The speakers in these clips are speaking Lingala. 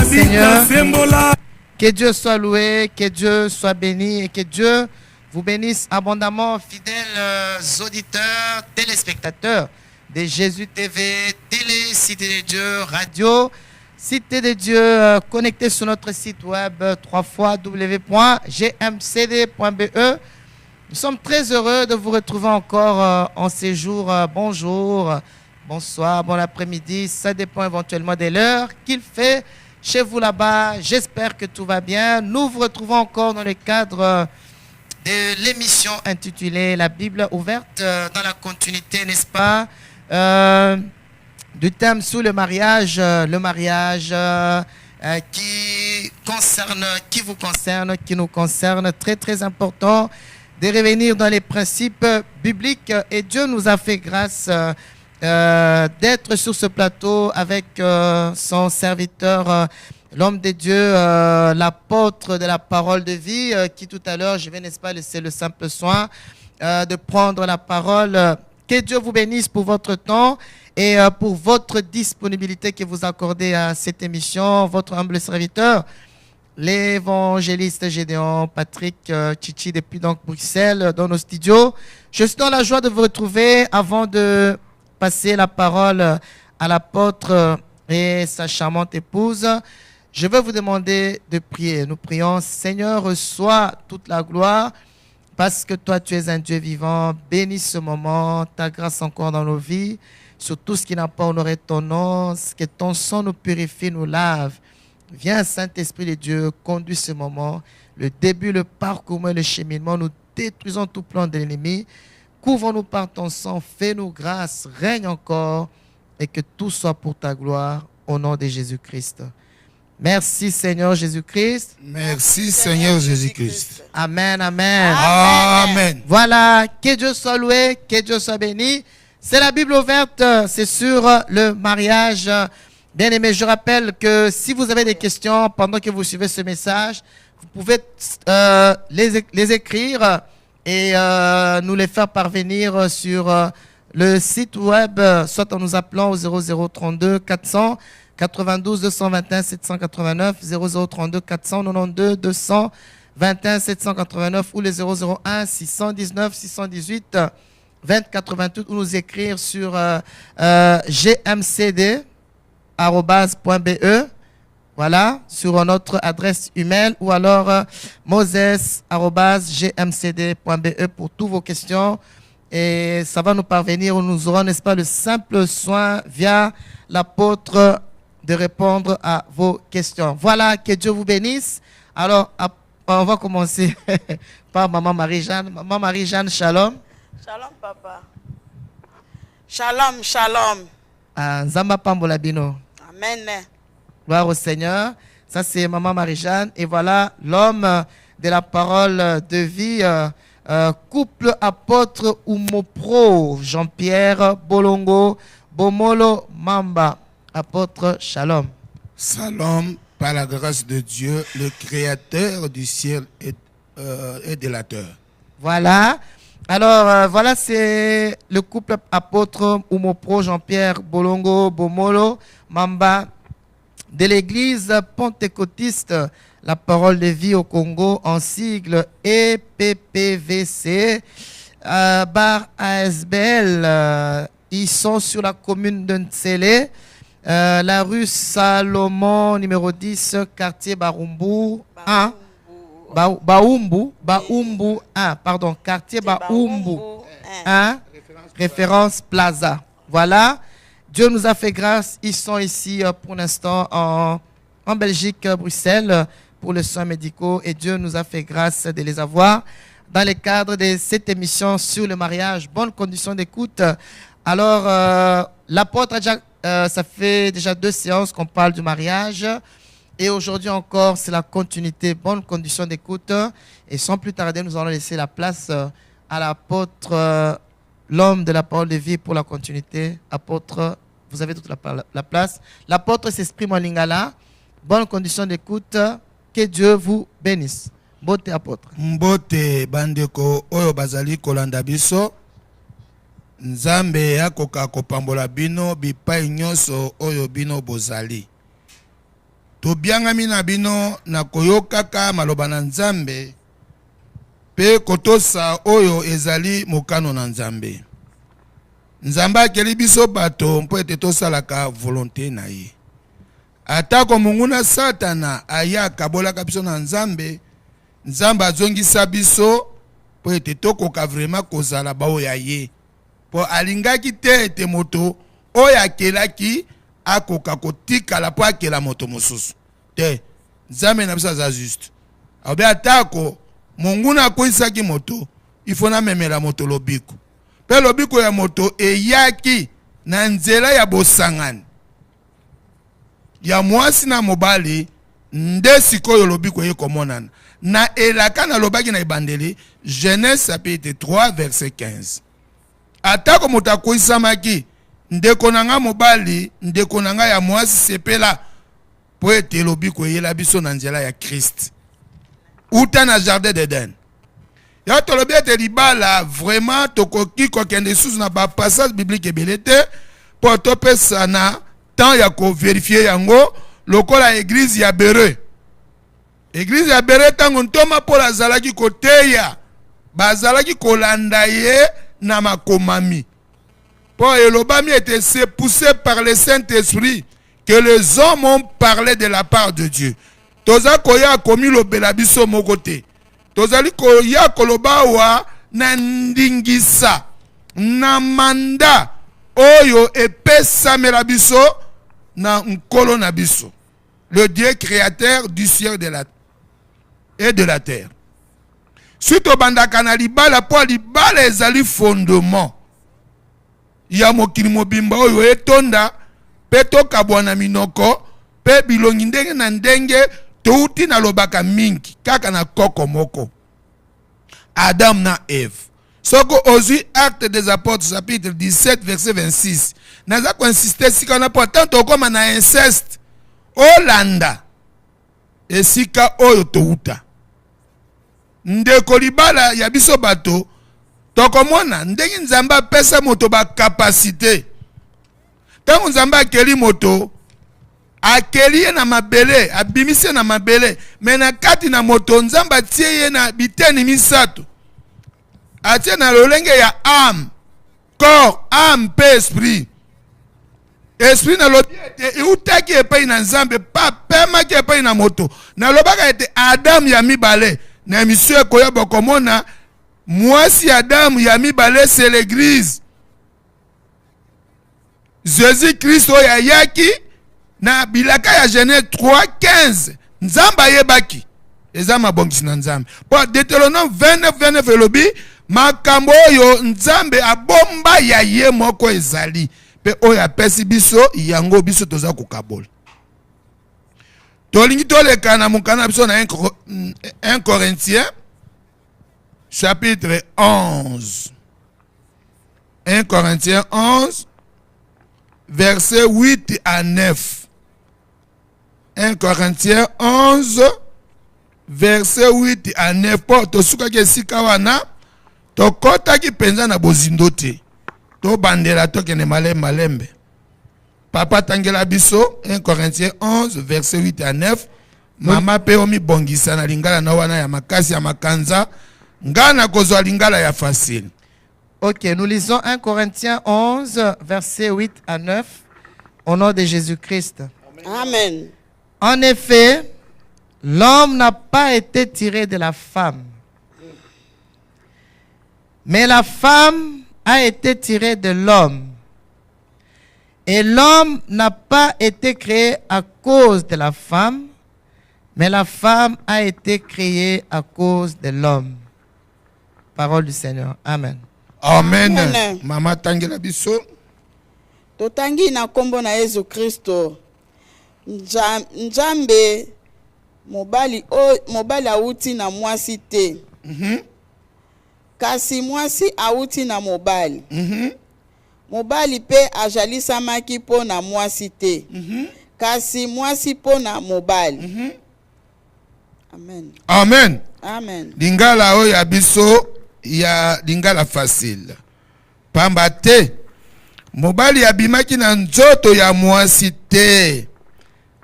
Seigneur. Que Dieu soit loué, que Dieu soit béni et que Dieu vous bénisse abondamment, fidèles auditeurs, téléspectateurs de Jésus TV, Télé, Cité de Dieu, Radio, Cité de Dieu, connectés sur notre site web www.gmcd.be. Nous sommes très heureux de vous retrouver encore en ces jours. Bonjour, bonsoir, bon après-midi. Ça dépend éventuellement de l'heure qu'il fait chez vous là-bas. J'espère que tout va bien. Nous vous retrouvons encore dans le cadre de l'émission intitulée La Bible ouverte, dans la continuité, n'est-ce pas, du thème sur le mariage qui vous concerne, qui nous concerne, très très important de revenir dans les principes bibliques. Et Dieu nous a fait grâce d'être sur ce plateau avec son serviteur, l'homme de Dieu, l'apôtre de la parole de vie, qui tout à l'heure, je vais, n'est-ce pas, laisser le simple soin de prendre la parole. Que Dieu vous bénisse pour votre temps et pour votre disponibilité que vous accordez à cette émission. Votre humble serviteur, l'évangéliste Gédéon Patrick Chichi, depuis donc Bruxelles, dans nos studios. Je suis dans la joie de vous retrouver. Avant de passer la parole à l'apôtre et sa charmante épouse, je veux vous demander de prier. Nous prions: Seigneur, reçois toute la gloire, parce que toi, tu es un Dieu vivant. Bénis ce moment, ta grâce encore dans nos vies, sur tout ce qui n'a pas honoré ton nom, que ton sang nous purifie, nous lave. Viens, Saint-Esprit de Dieu, conduis ce moment, le début, le parcours et le cheminement. Nous détruisons tout plan de l'ennemi. Couvre-nous par ton sang, fais-nous grâce, règne encore, et que tout soit pour ta gloire, au nom de Jésus-Christ. Merci Seigneur Jésus-Christ. Merci Seigneur Jésus-Christ. Amen, amen. Amen. Voilà, que Dieu soit loué, que Dieu soit béni. C'est la Bible ouverte, c'est sur le mariage. Bien aimé, je rappelle que si vous avez des questions pendant que vous suivez ce message, vous pouvez les écrire et nous les faire parvenir sur le site web, soit en nous appelant au 0032 492 221 789, 0032 492 221 789 ou les 001 619 618 2088, ou nous écrire sur gmcd.be, voilà, sur notre adresse email, ou alors moses@gmcd.be pour toutes vos questions, et ça va nous parvenir. Nous aurons, n'est-ce pas, le simple soin via l'apôtre de répondre à vos questions. Voilà, que Dieu vous bénisse. Alors, on va commencer par Maman Marie-Jeanne. Maman Marie-Jeanne, shalom. Shalom, papa. Shalom, shalom. Zamba Pambola Bino. Amen. Gloire au Seigneur. Ça, c'est Maman Marie-Jeanne. Et voilà l'homme de la parole de vie, couple apôtre Umopro, Jean-Pierre Bolongo, Bomolo Mamba. Apôtre, shalom. Shalom, par la grâce de Dieu, le créateur du ciel et de la terre. Voilà. Alors, voilà, c'est le couple apôtre Umopro, Jean-Pierre Bolongo, Bomolo Mamba, de l'église pentecôtiste La Parole de Vie au Congo, en sigle EPPVC, bar ASBL. Ils sont sur la commune de Ntsele, la rue Salomon, numéro 10, quartier Barumbu 1. Baumbu 1, pardon, quartier Baumbu 1, référence Plaza. Voilà, Dieu nous a fait grâce. Ils sont ici pour l'instant en Belgique, Bruxelles, pour les soins médicaux, et Dieu nous a fait grâce de les avoir dans le cadre de cette émission sur le mariage. Bonne condition d'écoute. Alors, l'apôtre a déjà, ça fait déjà 2 séances qu'on parle du mariage. Et aujourd'hui encore, c'est la continuité, bonne condition d'écoute. Et sans plus tarder, nous allons laisser la place à l'apôtre, l'homme de la parole de vie, pour la continuité. Apôtre, vous avez toute la place. L'apôtre s'exprime en lingala. Bonne condition d'écoute. Que Dieu vous bénisse. Mbote apôtre. Mbote bandeko oyo bazali kolanda biso. Nzambe akoka kopambola bino bipai nyonso oyo bino bozali. tobiangami na bino na koyokaka maloba na Nzambe pe kotosa oyo ezali mokano na Nzambe. Nzambe akeli biso bato mpo ete tosalaka volonté na ye. Atako munguna Satana aya kabolaka biso na Nzambe, Nzambe azongisa biso po ete tokoka vraiment kozala bao ya ye. Po alingaki te ete moto oyo akelaki akoka kotikala po akela moto mosusu. Te, Nzambe na biso aza juste. Abe atako munguna akoisaki moto, ifo na memela moto lobiko. Pe lobiko ya moto eyaki na nzela ya bosangani. Ya mwasi na mobali nde sikoyo lobiko ye komonana. Na elaka na lobaki na ibandeli Genèse chapitre 3 verset 15. Atako moto akoisamaki ndeko nanga mobali ndeko nanga ya mwasi sepela po ete lobiko ye la biso na nzela ya Christ. Uta na jardin d'Eden. Ya tolobi ete libala vraiment tokoki kokende sous na ba passage biblique ebelete po topesa na temps ya ko vérifier yango lokola église ya Bere. Église ya Bere tango ntoma po la zalaki koteya bazalaki kolanda ye na makomami. Po elobami était c'est poussé par le Saint-Esprit que les hommes ont parlé de la part de Dieu. Toza koya komi lobela biso mokote. Tozali koya kolobawa na ndingisa na manda oyo epesa merabiso na nkolo na biso, le Dieu créateur du ciel et de la terre. Suite au bandaka na libala po libala ezali fondement ya mokili mobimba oyo etonda pe tokabwana minoko pe bilongi ndenge na ndenge touti na lobaka mingi kaka na koko moko Adam na Eve. Soko ozui Acte des Apôtres chapitre 17 verset 26. Naza ko insister sika na pourtant tokoma na inceste Olanda esika oyo touta. Ndeko libala ya biso bato tokomona ndenge Nzambe apesa moto ba capacité. Tango Nzambe akeli moto akeli na mabele, abimise na mabele, mena kati na moto Nzambe atie ye na biteni misato. Atie na lolenge ya âme, corps, âme pe esprit. Esprit na lobi ete eutaki epai na Nzambe pa pemaki epai na moto. Na lobaka ete Adam ya mibale. Na emission ekoya bokomona mwasi Adam ya mibale c'est l'église. Jésus-Christ oya yaki na bilaka ya Genèse 3:15. Nzambe ayebaki. Eza mabongisi na Nzambe. Po Deutéronome 29 elobi makambo oyo Nzambe abomba ya ye moko ezali. Pe oyo apesi biso yango biso toza kokabola. Tolingi toleka na mukana biso na 1 Corinthiens chapitre 11. 1 Corinthiens 11 verset 8 à 9. 1 Corinthiens 11 verset 8 à 9. Po tosuka ke sika wana tokota ki penza na bozindo te. To bandela tokene malembe. Papa tangela biso 1 Corinthiens 11 verset 8 à 9. Mama pe omi bongisa na lingala na wana ya makasi ya makanza. Ngana kozwa lingala ya facile. Ok, nous lisons 1 Corinthiens 11 verset 8 à 9 au nom de Jésus-Christ. Amen. En effet, l'homme n'a pas été tiré de la femme, mais la femme a été tirée de l'homme. Et l'homme n'a pas été créé à cause de la femme, mais la femme a été créée à cause de l'homme. Parole du Seigneur. Amen. Amen. Amen. Mama tangela biso. Totangi na kombo na Yesu Kristo. Nzambe mobali auti na mwasi te. Kasi mwasi auti na mobali. Mobali pe ajalisamaki po na mwasi te. Kasi mwasi po na mobali. Amen. Amen. Amen. Lingala oyo ya biso ya lingala facile. Pamba te mobali abimaki na nzoto ya mwasi te.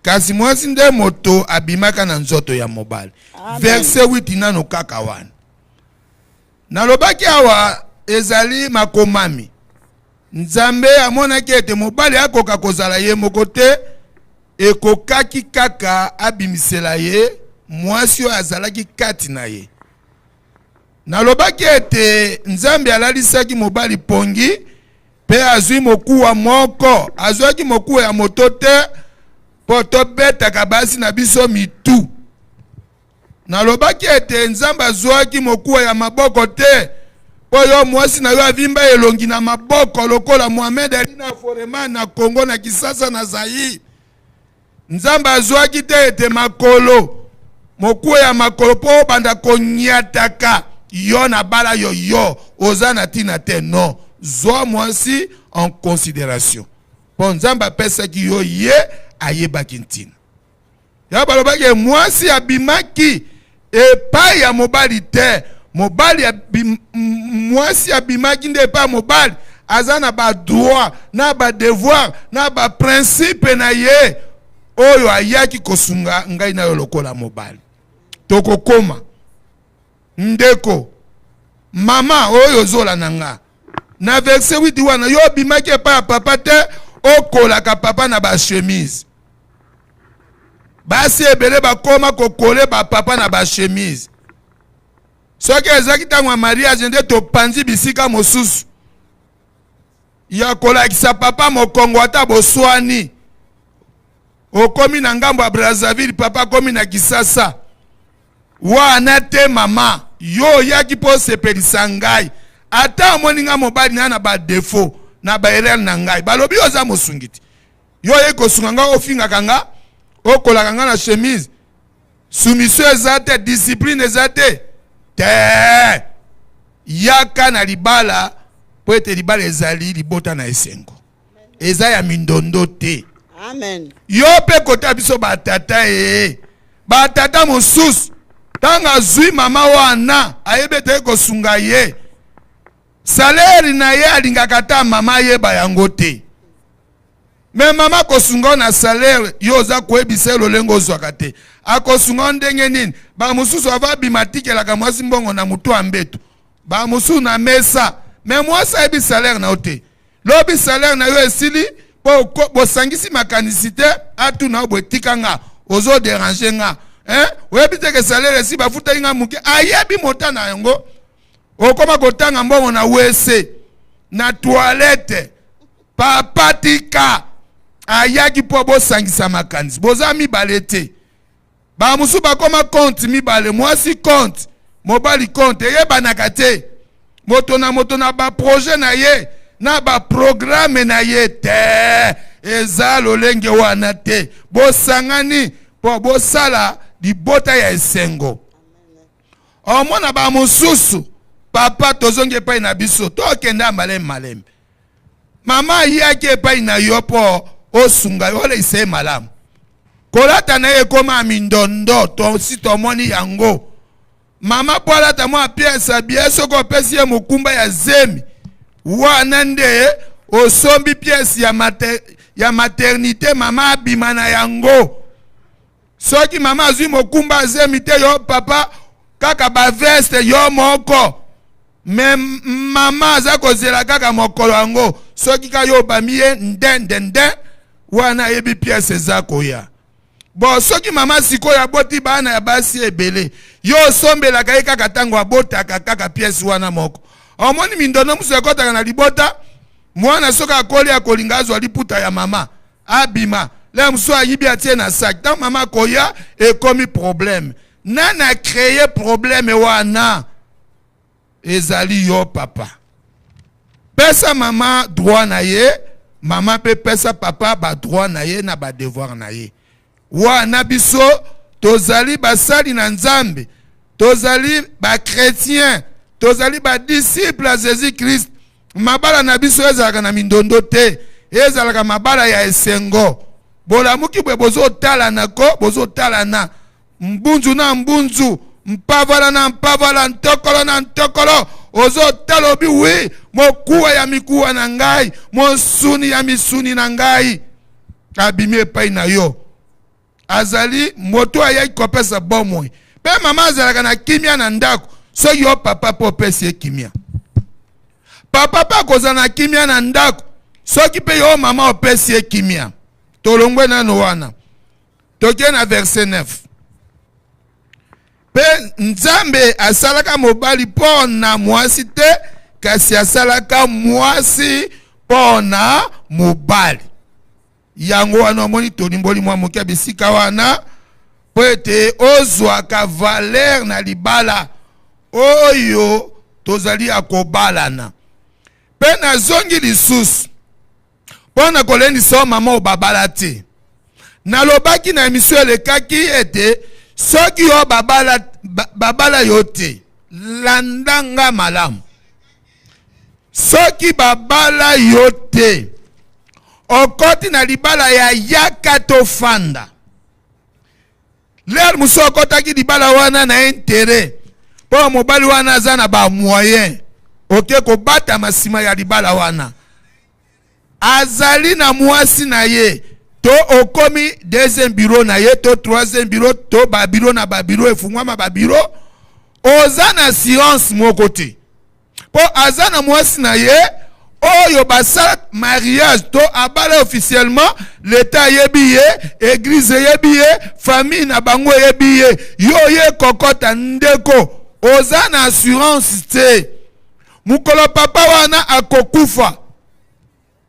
kasi mwasi nde moto abimaka na nzoto ya mobali. Verset 8 nano kaka wana. Nalobaki awa ezali makomami. Nzambe amonaki ete mobali akoka kozala ye moko te, ekokaki kaka abimisela ye mwasi oyo azalaki kati na ye. Nalobaki ete Nzambe alalisaki mobali pongi pe azwi mokuwa moko, azwaki mokuwa ya moto te po tobetaka basi na biso mitu. Nalobaki ete Nzambe azwaki mokuwa ya maboko te po yo mwasi na yo avimba elongi na maboko lokola Mohamed Ali na Foreman na Congo na Kisasa na Zaire. Nzambe azwaki te ete makolo, mokuwa ya makolo po banda konyataka yo na bala yo oza na tina te. Non, zwa mwasi en considération po Nzambe apesaki yo ye ayebaki ntina. Ya balobaki mwasi abimaki epai ya mobali te, mwasi abimaki nde epai mobali aza na ba droit na ba devoir na ba principe na ye oyo ayaki kosunga ngai na yo lokola mobali. Tokokoma ndeko mama oyo zola nanga na verset 8 wana yo bimaki epai ya papa te okolaka papa na ba chemise. Basi ebele bakoma kokole ba papa na ba chemise. Soki ezaki tango ya mariage nde topanzi bisika mosusu ya kolakisa papa mokongo ata boswani. Okomi na ngambo ya Brazzaville, papa komi na Kisasa. Wana te mama yo yaki po sepelisa ngai. Ata moninga mobali na ba defo na ba erreur na ngai. Balobi oza mosungiti. Yo yeko sunga ofinga kanga okola kanga na chemise. Soumission ezate, discipline ezate. Te yaka na libala po ete libala ezali libota na esengo. Eza ya mindondo te. Amen. Yo pe kota biso batata batata mosusu tanga zui mama wana ayebete kosunga ye. Salaire na ye alingaka ta mama yeba yango te. Me mama kosunga na salaire yo za koyebisa lolengo zwaka te. Akosunga ndenge nini? Ba mususu ava bimatikela mwasi mbongo na mutu ambeto. Ba musu na mesa. Me mwasi ayebi salaire na ote. Lobi salaire na yo esili bo sangisi makanisite atu na obotika nga ozo déranger nga. Oyebi te ke salaire si bafuta nga muke ayebi mota na yango. Okoma kotanga mbongo na wese na toilette papa tika ayaki po bo sangisa makanisi boza mibale te. Ba musu bakoma compte mibale mwasi compte mobali compte yebanaka te. Moto na ba projet na ye na ba programme na ye te. Eza lolenge wana te. Bo sangani po bo sala libota ya esengo. Omona ba mususu papa tozonge epai na biso tokenda malembe. Mama yaki epai na yo po osunga yo le ise malamu. Kolata na ye koma mindondo to si tomoni yango. Mama polata mwa piesa bieso ko pesi ye mukumba ya zemi. Wana nde osombi piesi ya maternité mama abimana yango. Soki mama azwi mukumba zemi te yo papa kaka ba veste yo moko. Me mama aza kozela kaka mokolo yango. Soki ka yo bamiye ndende wana yebi piese zako ya. Bo soki mama siko ya boti bana ya basi ebele. Yo sombela ka kaka tango abota kaka piese wana moko. Omoni mindono musu ekota na libota. Mwana soka akoli akolinga azwa liputa ya mama. Abima. Le musu ayibi atie na sac. Tant mama koya ekomi problème. Nana créé problème wana. Ezali yo papa. Pesa mama droit na ye. Mama pe pesa papa ba droit na ye na ba devoir na ye. Wana biso tozali basali na Nzambe. Tozali ba chrétien. Tozali ba disciple a Jésus Christ. Mabala na biso ezalaka na mindondo te. Ezalaka mabala ya esengo. Bolamuki bwe bozo tala na ko, bozo tala na mbunzu na mbunzu, mpavala na mpavala, ntokolo na ntokolo. Ozo talobi wi, mokuwa ya mikuwa na ngai, monsuni ya misuni na ngai. Abimi epai na yo. azali moto ayaki kopesa bomoi pe mama azalaka na kimia na ndako soki yo papa po opesi ye kimia papa pa kozala na kimia na ndako soki pe yo mama opesi ye kimia tolongwe nano wana toke na verset 9 pe nzambe asalaka mobali mpo na mwasi te kasi asalaka mwasi mpo na mobali yango wana omoni tonimboli mwa moke ya bisika wana po ete ozwaka valer na libala oyo tozali akobalana pe nazongi lisusu mpo na kolendisa o mama obabala te nalobaki na emisio elekaki ete soki yo babala yo te landanga malamu soki babala yo te okoti na libala ya yaka tofanda ler muso okotaki libala wana na intere mpo mobali wana aza na bamoyen oke kobatama nsima ya libala wana azali na mwasi na ye to okomi deuxième bureau na ye to troisième bureau to babiro na babiro efungwama babiro oza na assurance moko te mpo aza na mwasi na ye oyo basala mariage to abala officiellement l'état yebi ye église yebi ye famille na bango yebi ye yo ye kokota ndeko oza na assurance te mukolo papa wana akokufa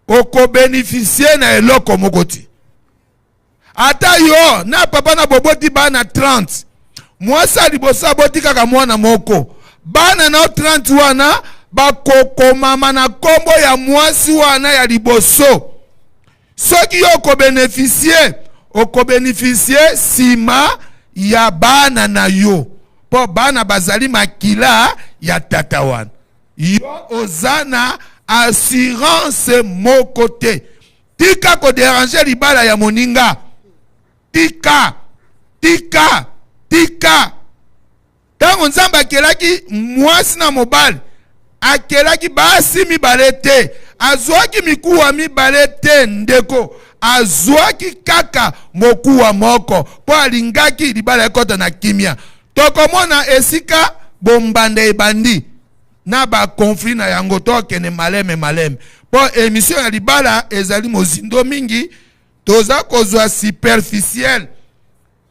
okobénéficie na eloko moko te ata yo na papa na boboti bana 30 mwasi aliboso aboti kaka mwana moko bana na 30 wana bakokomama na kombo ya mwasi wana ya liboso soki yo okobénéficie sima ya bana na yo po bana bazali makila ya tata wana yo ozana assurance moko te tika kodéranger libala ya moninga tika ntango nzambe akelaki mwasi na mobali akelaki basi mibale te azwaki mikuwa mibale te ndeko azwaki kaka mokuwa moko po alingaki libala ekota na kimia tokomona esika bombanda ebandi na ba conflit na yango tokene maleme po émission ya libala ezali mozindo mingi toza kozwa superficiel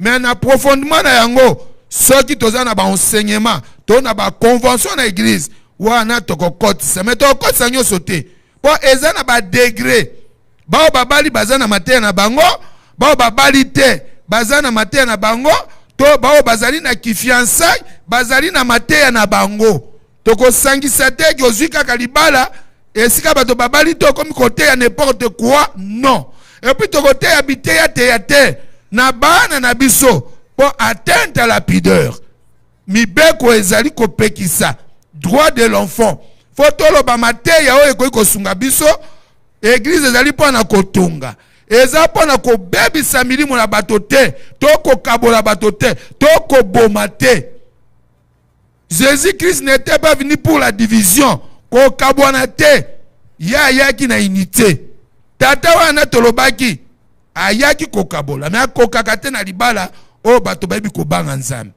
mais na profondément na yango soki toza na ba enseignement to na ba convention na église wana tokokotisa mais tokotisa nyonso te po eza na ba degré bao babali baza na mateya na bango bao babali te baza na mateya na bango to bao bazali na kifiançai bazali na mateya na bango tokosangisa te ki ozwi kaka libala esika bato babali to komi koteya n'importe quoi non epuis tokoteya biteya teya te na bana na biso po atteinte à la pudeur mibeko ezali kopekisa droit de l'enfant fo toloba mateya oyo ekoki kosunga biso église ezali mpo na kotunga eza mpo na kobebisa milimo na bato te to kokabola bato te to koboma te. Jésus-Christ n'était pas venu pour la division. Kokabwanate ya ayaki na unité. Tata wana tolobaki ayaki kokabola mais akokaka te na libala o bato bayebi kobanga nzambe.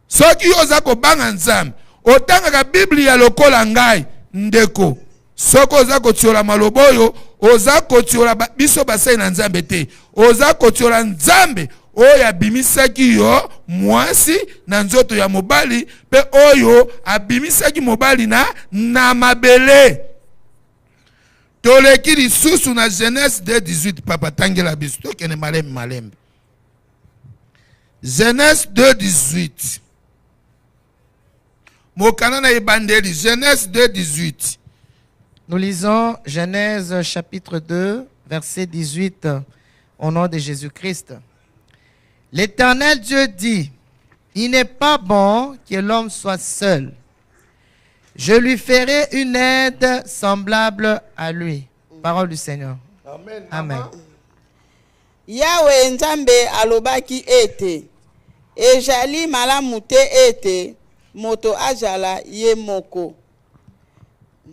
Soki oza kobanga nzambe otangaka Bible ya lokola ngai ndeko soko oza kotiola maloba oyo oza kotiola biso basai na nzambe te oza kotiola nzambe oyo abimisaki yo mwasi na nzoto ya mobali pe oyo abimisaki mobali na mabele. Toleki lisusu na Genèse 2:18 papa tangela biso tokene malembe. Genèse 2:18 mokana na ebandeli Genèse 2:18. Nous lisons Genèse chapitre 2 verset 18 au nom de Jésus-Christ. L'Éternel Dieu dit, il n'est pas bon que l'homme soit seul. Je lui ferai une aide semblable à lui. Parole du Seigneur. Amen. Amen. Yahweh nzambe alobaki ete. Ejali malamu te ete moto ajala ye moko.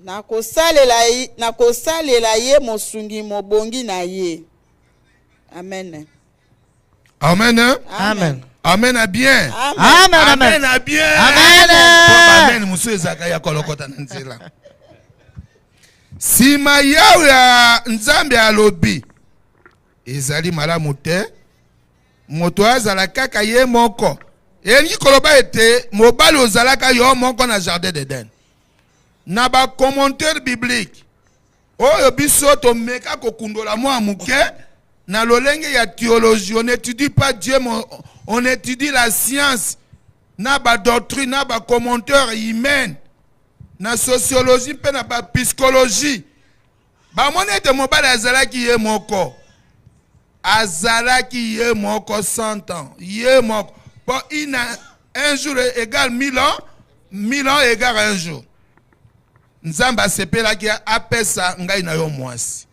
Nakosalela ye mosungi mobongi na ye. Amen. Amen. Amen. Amen à bien. Amen. Amen à bien. Amen. Amen. Musu ezaka ya kolokota nzela. Sima yawe ya nzambe alobi. Ezali malamu te. Moto azala kaka ye moko. Elingi koloba ete mobali ozalaka yo moko na jardin d'Eden. Na ba commentaire biblique. Oyo biso to meka kokundola mwa muke na lolenge ya théologie. On n'étudie pas Dieu, mais on étudie la science. Na ba doctrine, na ba commentaire humain. Na sociologie pe na ba psychologie. Ba monete mobali azalaki ye moko. Azalaki ye moko 100 ans. Ye moko. Bon, un jour égale 1000 ans. 1000 ans égale un jour. Nzamba sepela ki apesa ngai na yo mwasi.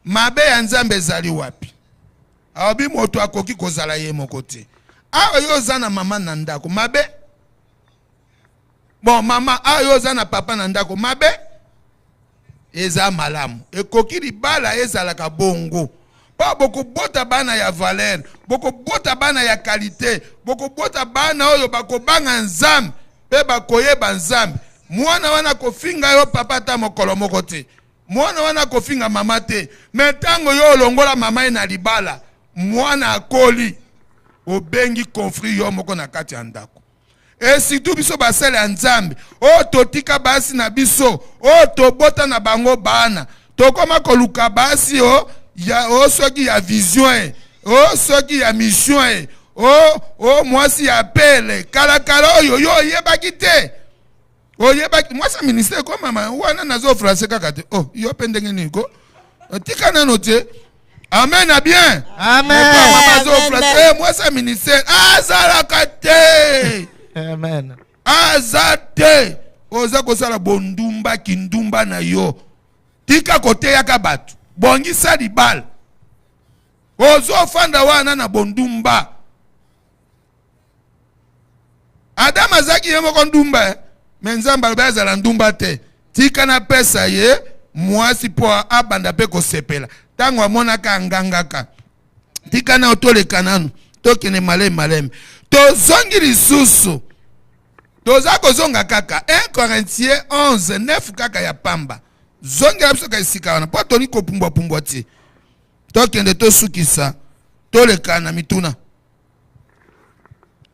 Mabe ya nzambe ezali wapi? Aobi moto akoki kozala ye moko te. Awa yo zana mama na ndako. Mabe? Bon, mama, awa yo zana papa na ndako. Mabe? Eza malamu. Ekoki libala ezalaka bongo. Pa boko bota bana ya valeur. Boko bota bana ya qualité. Boko bota bana oyo bako banga nzambe. Pe bakoyeba nzambe. Mwana wana kofinga yo papa ta mokolo moko te. Mwana wana kofinga mama te. Metango yo longola mama ina libala. Mwana akoli. Obengi conflit yo moko na kati ya ndako. E situ biso basele ya nzambe. O totika basi na biso. O tobota na bango bana. Tokoma koluka basi o. Ya o soki ya vision. O soki ya mission. O mwasi ya pele. Kalakala oyo yo yebaki te. Oye baki moi sa ministère ko mama wana nazo français kaka te. Oh yo pendenge niko. Tika na note. Amen à bien. Amen. Moi sa ministère azala kate. Amen. Azate. Oza ko sala bondumba kindumba na yo. Tika kote ya kabatu. Bongi sa di bal. Ozo fanda wana na bondumba. Adam azaki yemo kondumba. Menzamba bazala ndumba te. Tika na pesa ye mwasi po abanda pe ko sepela. Tango amonaka ngangaka. Tika na otoleka nanu. Tokene malem. To zongi lisusu. Toza ko zonga kaka. 1 Corinthiens 11:9 kaka ya pamba. Zongi apso ka isika wana. Po toni ko pumbwa ti. Tokende to sukisa. Toleka na mituna.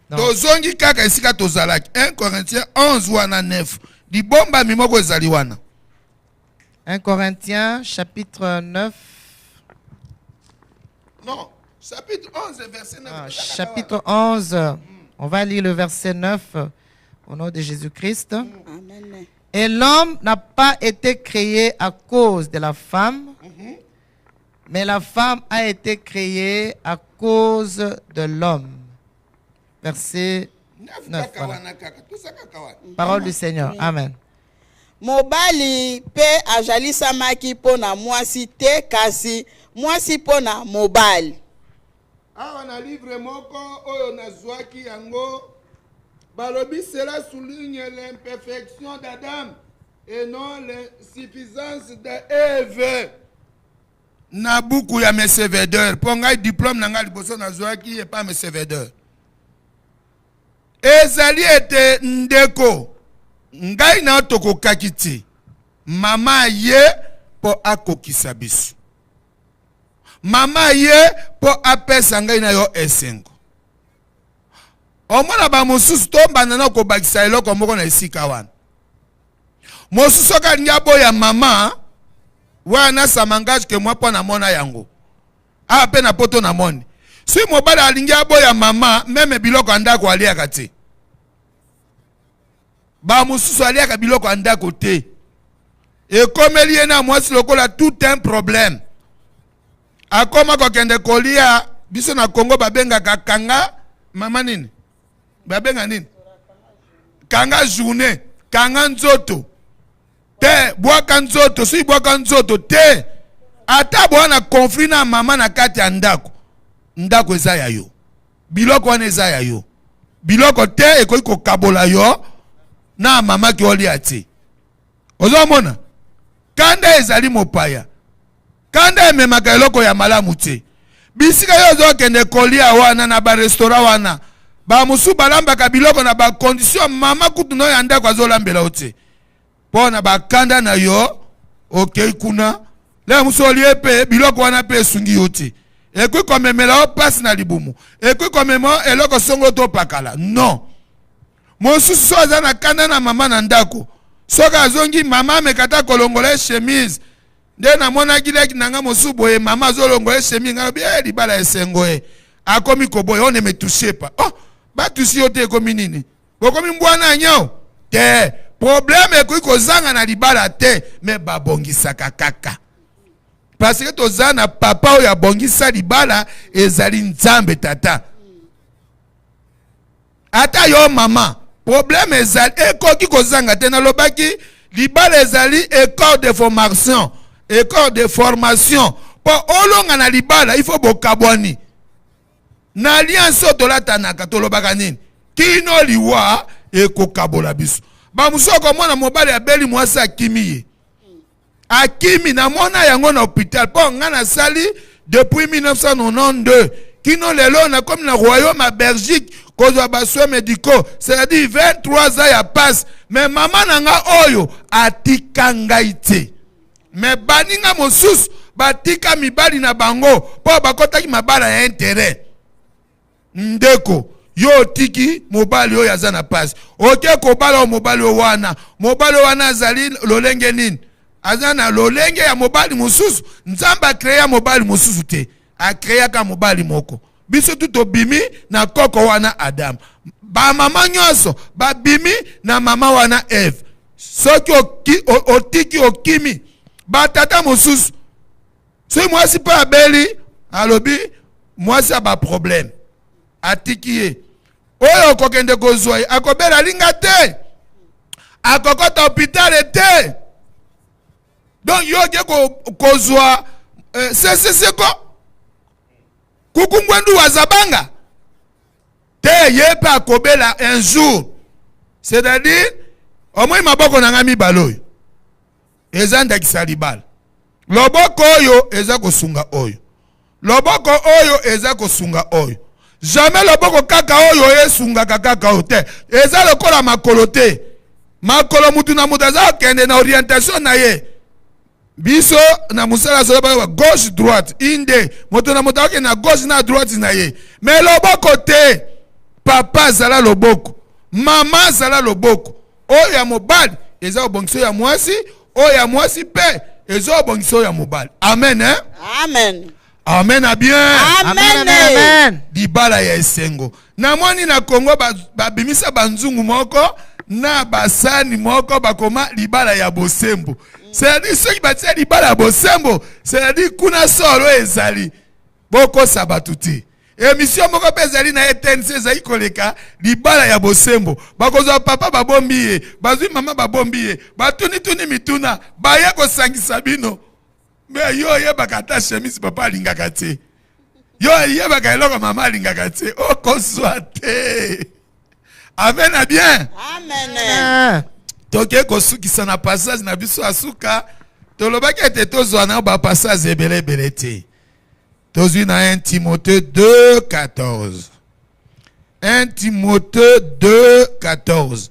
Tozongi kaka esika tozalaki 1 Corinthiens 11 wana 9 di bomba mimoko ezali wana 1 Corinthiens chapitre 9. Non, chapitre 11 verset 9. Chapitre 11, on va lire le verset 9 au nom de Jésus-Christ. Amen. Et l'homme n'a pas été créé à cause de la femme, mais la femme a été créée à cause de l'homme. Verset 9. Voilà. Parole du Seigneur. Amen. Mobali pe ajalisamaki pona mwasi te kasi mwasi pona mobali. Awa na livre moko oyo nazwaki yango balobi cela souligne l'imperfection d'Adam et non l'insuffisance d'Ève. Na buku ya mes serveurs po ngai diplôme na ngai liboso nazwaki et pas mes serveurs. Ezali ete ndeko ngai na tokokaki te mama ye po akokisa biso mama ye po apesa ngai na yo esengo omona ba mosusu tombana na kobakisa eloko moko na esika wana mosusu kalingi aboya mama wana samangage ke mwa po na mona yango ape na poto na moni. Si mobali alingi aboya mama, meme biloko andako aliaka te. Ba mususu aliaka biloko andako te. E komeli ye na mwasi lokola tout un problème. Akoma kokende kolia, biso na Congo babenga kanga, mama nini? Babenga nini? Kanga journée, kanga nzoto. Te, bwaka nzoto, si bwaka nzoto te. Ata bwana conflit na mama na kati ya ndako. Ndako eza ya yo. Biloko wana eza ya yo. Biloko te ekoki kokabola yo na mama ki oli ati. Ozomona? Kanda ezali mopaya. Kanda ememaka eloko ya malamu te. bisika yo ozokende kolia wana na barestaurant wana bamusu balambaka biloko na bacondition mama kutu no ya ndako azolambela yo te mpo na bakanda na yo okei kuna le musu olie mpe biloko wana mpe esungi yo te ekwi komemela yo pasi na libumu ekwi komema eloko songo topakala non mosusu so aza na kanda na mama na ndako soki azongi mama amekata kolongola chemise nde namonaki leki nanga mosusu boye mama azolongola chemise nga lobi libala esengo akomi koboye on ne me touche pas oh batusi yo te ekomi nini bokomi mbwana nyao te problème ekui kozanga na libala te me babongisaka kaka parce que toza na papa oyo abongisa libala ezali nzambe tata ata yo mama problème ezali ekoki kozanga te nalobaki libala ezali école de formation po olonga na libala il faut bokabwani na alliance oyo tolatanaka tolobaka nini kino liwa ekokabola biso bamusoko mwana mobali abeli mwasi akimi ye akimi namona yango na hôpital mpo nga nasali depuis 1992 kino lelo nakomi na royaume ya Belgique kozwa basoins médicaux c'est-à-dire 23 ans ya passe me mama na nga oyo atika ngai te me baninga mosusu batika mibali na bango mpo bakotaki mabala ya intérêt ndeko yo tiki mobali oyo aza na passe oke kobala mobali wana azali lolenge nini aza na lolenge ya mobali mosusu nzambe akrea mobali mosusu te akreaka mobali moko biso tu tobimi na koko wana Adam bamama nyonso babimi na mama wana Eve soki otiki okimi batata mosusu soki mwasi mpe abeli alobi mwasi aba problème atiki ye oyo okokende kozwa ye akobela linga te akokota hôpital te donc yo ke kozwa seseseko kukungwendu wazabanga te ye mpe akobela un jour c'est-à-dire omoi maboko na nga mibale oyo eza ndakisa libala loboko oyo eza kosunga oyo loboko oyo eza kosunga oyo jamais loboko kaka oyo esungaka kaka oyo te eza lokola makolo te makolo mutu na mutu aza kokende na orientation na ye biso na musala sola ba gauche droite inde moto na moto akende na gauche na droite na ye mais loboko te papa azala loboko mama azala loboko oyo ya mobali eza obongiso ya mwasi oyo ya mwasi pe eza obongiso ya mobali amen hein? Amen. Amen a bien. Amen. Amen. Dibala ya esengo. Na mwani na Congo babimisa banzungu moko na basani moko bakoma libala ya bosembo. C'est-à-dire ceux qui batia libala ya bosembo, c'est-à-dire kuna solo ezali. Boko sabatuti. Émission moko pe ezali na ETNC ezali koleka libala ya bosembo. Bakozwa papa babombi ye, bazwi mama babombi ye, batuni mituna, baye kosangisa bino. Mais yo yebaka ta chemise papa alingaka te yo yebaka eloko mama alingaka te okozwa te amen a bien Amen. toke kosukisa na passage na biso asuka tolobaki ete tozwa na bapassage ebele te tozwi na 1 Timothée 2:14 1 Timothée 2:14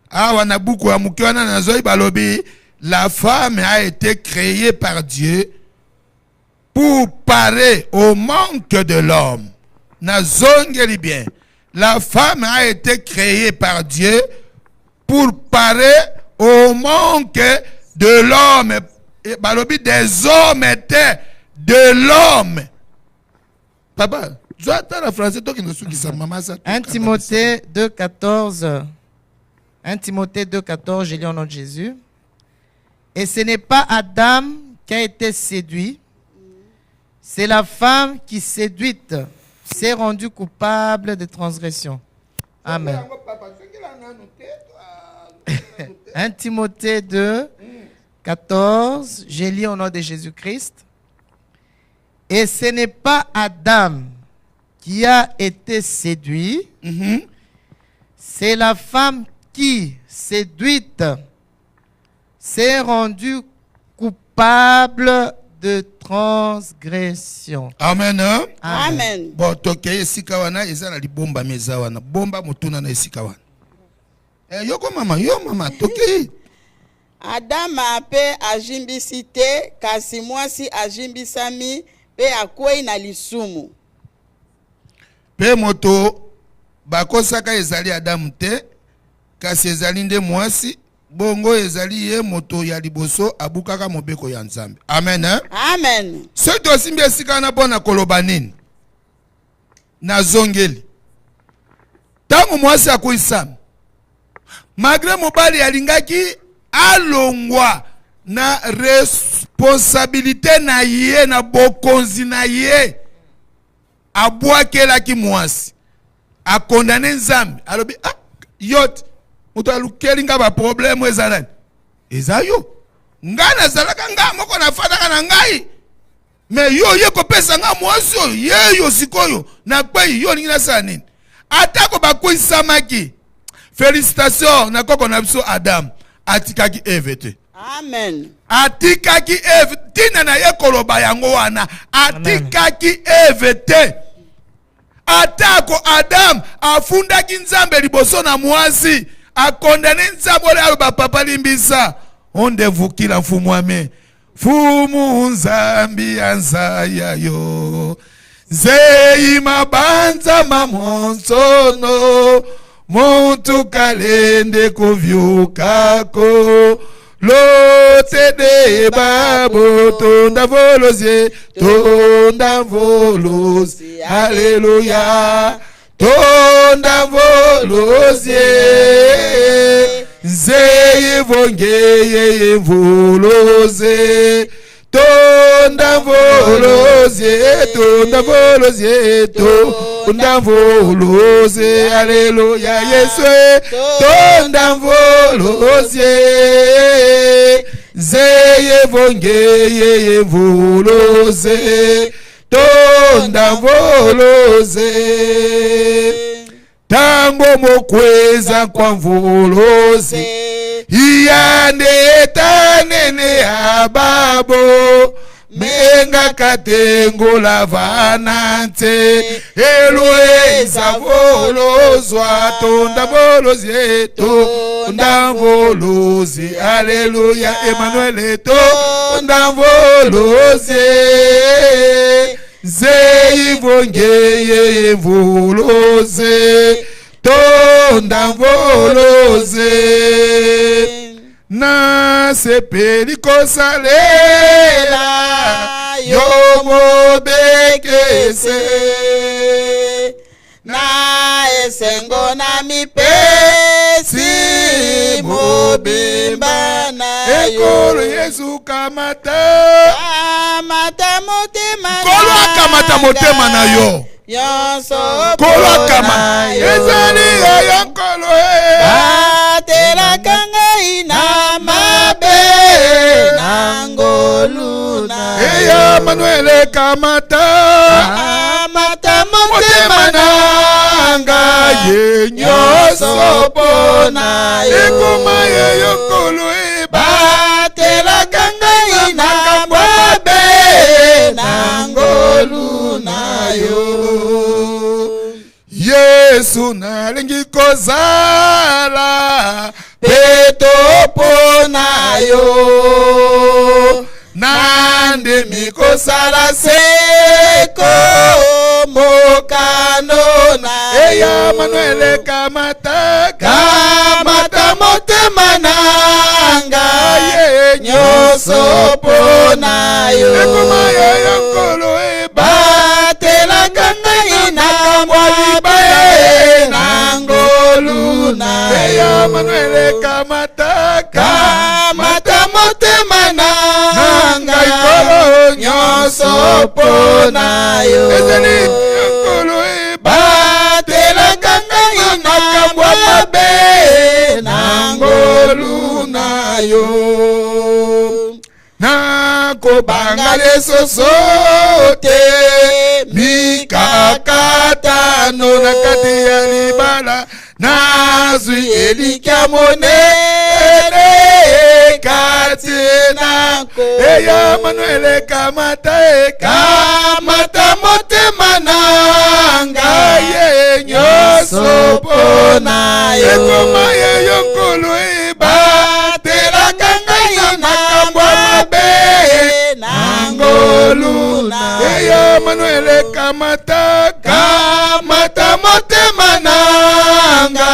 awa na buku ya moke wana nazoi balobi la femme a été créée par Dieu pour parer au manque de l'homme. Nazongeli bien. La femme a été créée par Dieu pour parer au manque de l'homme. Balobi des hommes étaient de l'homme. Papa, tu attends la français, toi qui nous suis ça, maman ça. 1 Timothée 2:14. 1 Timothée 2:14, j'ai lu au nom de Jésus. Et ce n'est pas Adam qui a été séduit, c'est la femme qui, séduite, s'est rendue coupable de transgression. Amen. 1 Timothée 2:14, j'ai lu au nom de Jésus-Christ. Et ce n'est pas Adam qui a été séduit, c'est la femme qui, séduite, s'est rendue coupable de transgression. Amen. Amen. Bon, toke esika wana eza na libomba meza wana. Bomba motuna na esika wana. Yoko mama, yo mama, toke. Adama pe ajimbisi te kasi mwasi ajimbisami pe akwei na lisumu. Pe moto bakosaka ezali Adamu te kasi ezali nde mwasi bongo ezali ye moto ya liboso abukaka mobeko ya Nzambe. Amen. Amen. Soki tosimbi esika na bona koloba nini na zongeli tango mwasi akuisama malgré mobali alingaki alongwa na responsabilité na ye na bokonzi na ye abwakelaki mwasi akondane Nzambe alobi yote mutu alukeli nga ba problème ezalani eza yo nga nazalaka nga moko nafataka na ngai me yo ye kopesa nga mwasi oyo ye yo sikoyo na kwei yo ningi nasala nini atako bakwisamaki félicitations na koko na biso Adam atikaki Eve te. Amen. Atikaki Eve tina na ye koloba yango wana atikaki Eve te. Atako Adam afundaki Nzambe liboso na mwasi akondane Nzambe ole aloba papa limbisa ondevukila mfumu ame fumu Nzambi anzaya yo zeyi mabanza mamonsono muntu kalende kuvyukako lotede babo tonda volozie haleluya tonda volozie zeye vongeye voloze tonda volozie tonda volozie haleluya Yesu tonda volozie zeye vongeye voloze tonda voloze tango mokweza kwa mvoloze iyande tanene ababo menga katengo la vanante elueza volozwa tonda voloze tonda voloze haleluya Emmanuel tonda voloze zeyi vongeye voloze tonda voloze na sepeli kosalela yo mobekese na esengo na mipesi mobimba na yo ekolo Yesu kamata motema kolo akamata motema na yo kolo akama ezali ya nkolo atelaka ngai na mabe na ngoluna eya Manuel kamata motema na ngai nyonso pona ekoma ye nkolo batelaka ngai na mabe na ngoluna yo Yesu nalingi kozala peto pona yo nande mikosala seko mokano na eya Manuel kamata motema na ngai nyonso pona yo ekoma ya nkolo batelaka ngai na mwabe na ngoluna eya Manuel kamata motema na ngai kolo nyonso pona yo ezali nkolo batelaka ngai na mwabe na ngoluna yo nakobanga lesoso te mikakatano na kati ya libala nazwi elikya monene kati nako eya manuele kamata kamata motema nanga ye nyoso pona yo ekoma ye yonkolo batela kanga makambo mabe nangoluna eya manuele kamata kamata motema nanga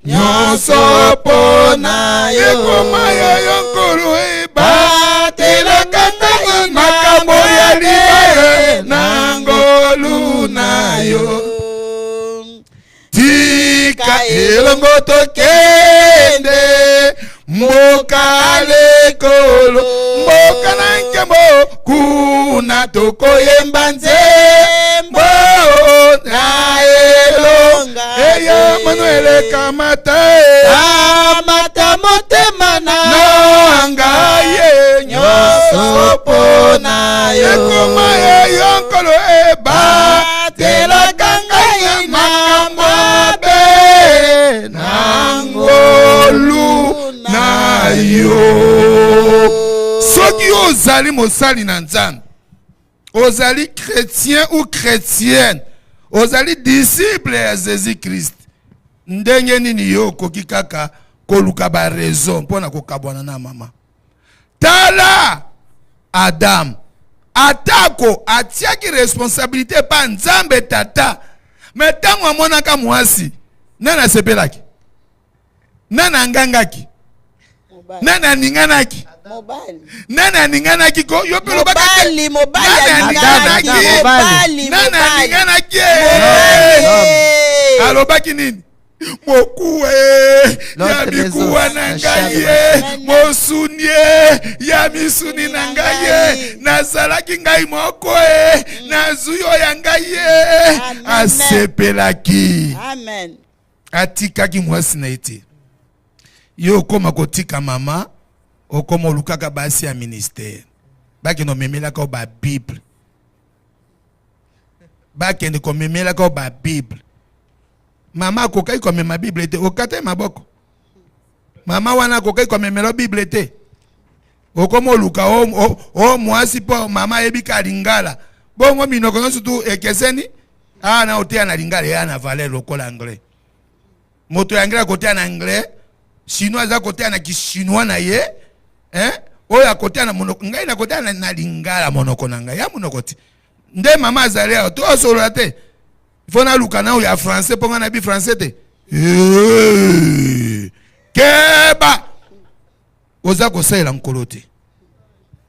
nyonso pona yo ekoma ya yonkolo batela kanga makambo ya libala nangoluna yo tika elongo tokende mboka lekolo mboka na nkembo kuna tokoyemba nzembo na elonga eya manuele kamata kamata motema nanga ye nyonso pona yo ekoma ye yonkolo batelaka ngai makambo abe nangolu na yo soki ozali mosali na nzambe ozali chrétien ou chrétienne ozali disciple ya Jésus Christ ndenge nini yo okoki kaka koluka ba raison mpona kokabwana na mama tala Adam atako atiaki responsabilité pa nzambe tata me ntango amonaka mwasi nani asepelaki nani angangaki nani aninganaki nani aninganaki ko yo pe lobaka nani aninganaki alobaki nini mokuwe ya mikuwa na ngai mosunie ya misuni na ngai nazalaki ngai moko nazwi oyo ya ngai asepelaki atikaki mwasi na ete yo okoma kotika mama okoma olukaka basi ya ministère bakende omemelaka o babible bakende komemelaka o babible mama akokai komema bible te okata maboko mama wana akokai komemela bible te okoma oluka o mwasi po mama ebika lingala bongo minoko nyonso tu ekeseni na oteya na lingala ya na valeur lokola anglais moto ya anglais akoteya na anglais chinois aza koteya na kishinois na ye oyo akoteya na monoko ngai nakoteya na lingala monoko na ngai ya monoko ti nde mama azali awa to osolola te faut na luka na oyo ya français mpo nga na bi français te keba oza kosalela nkolo te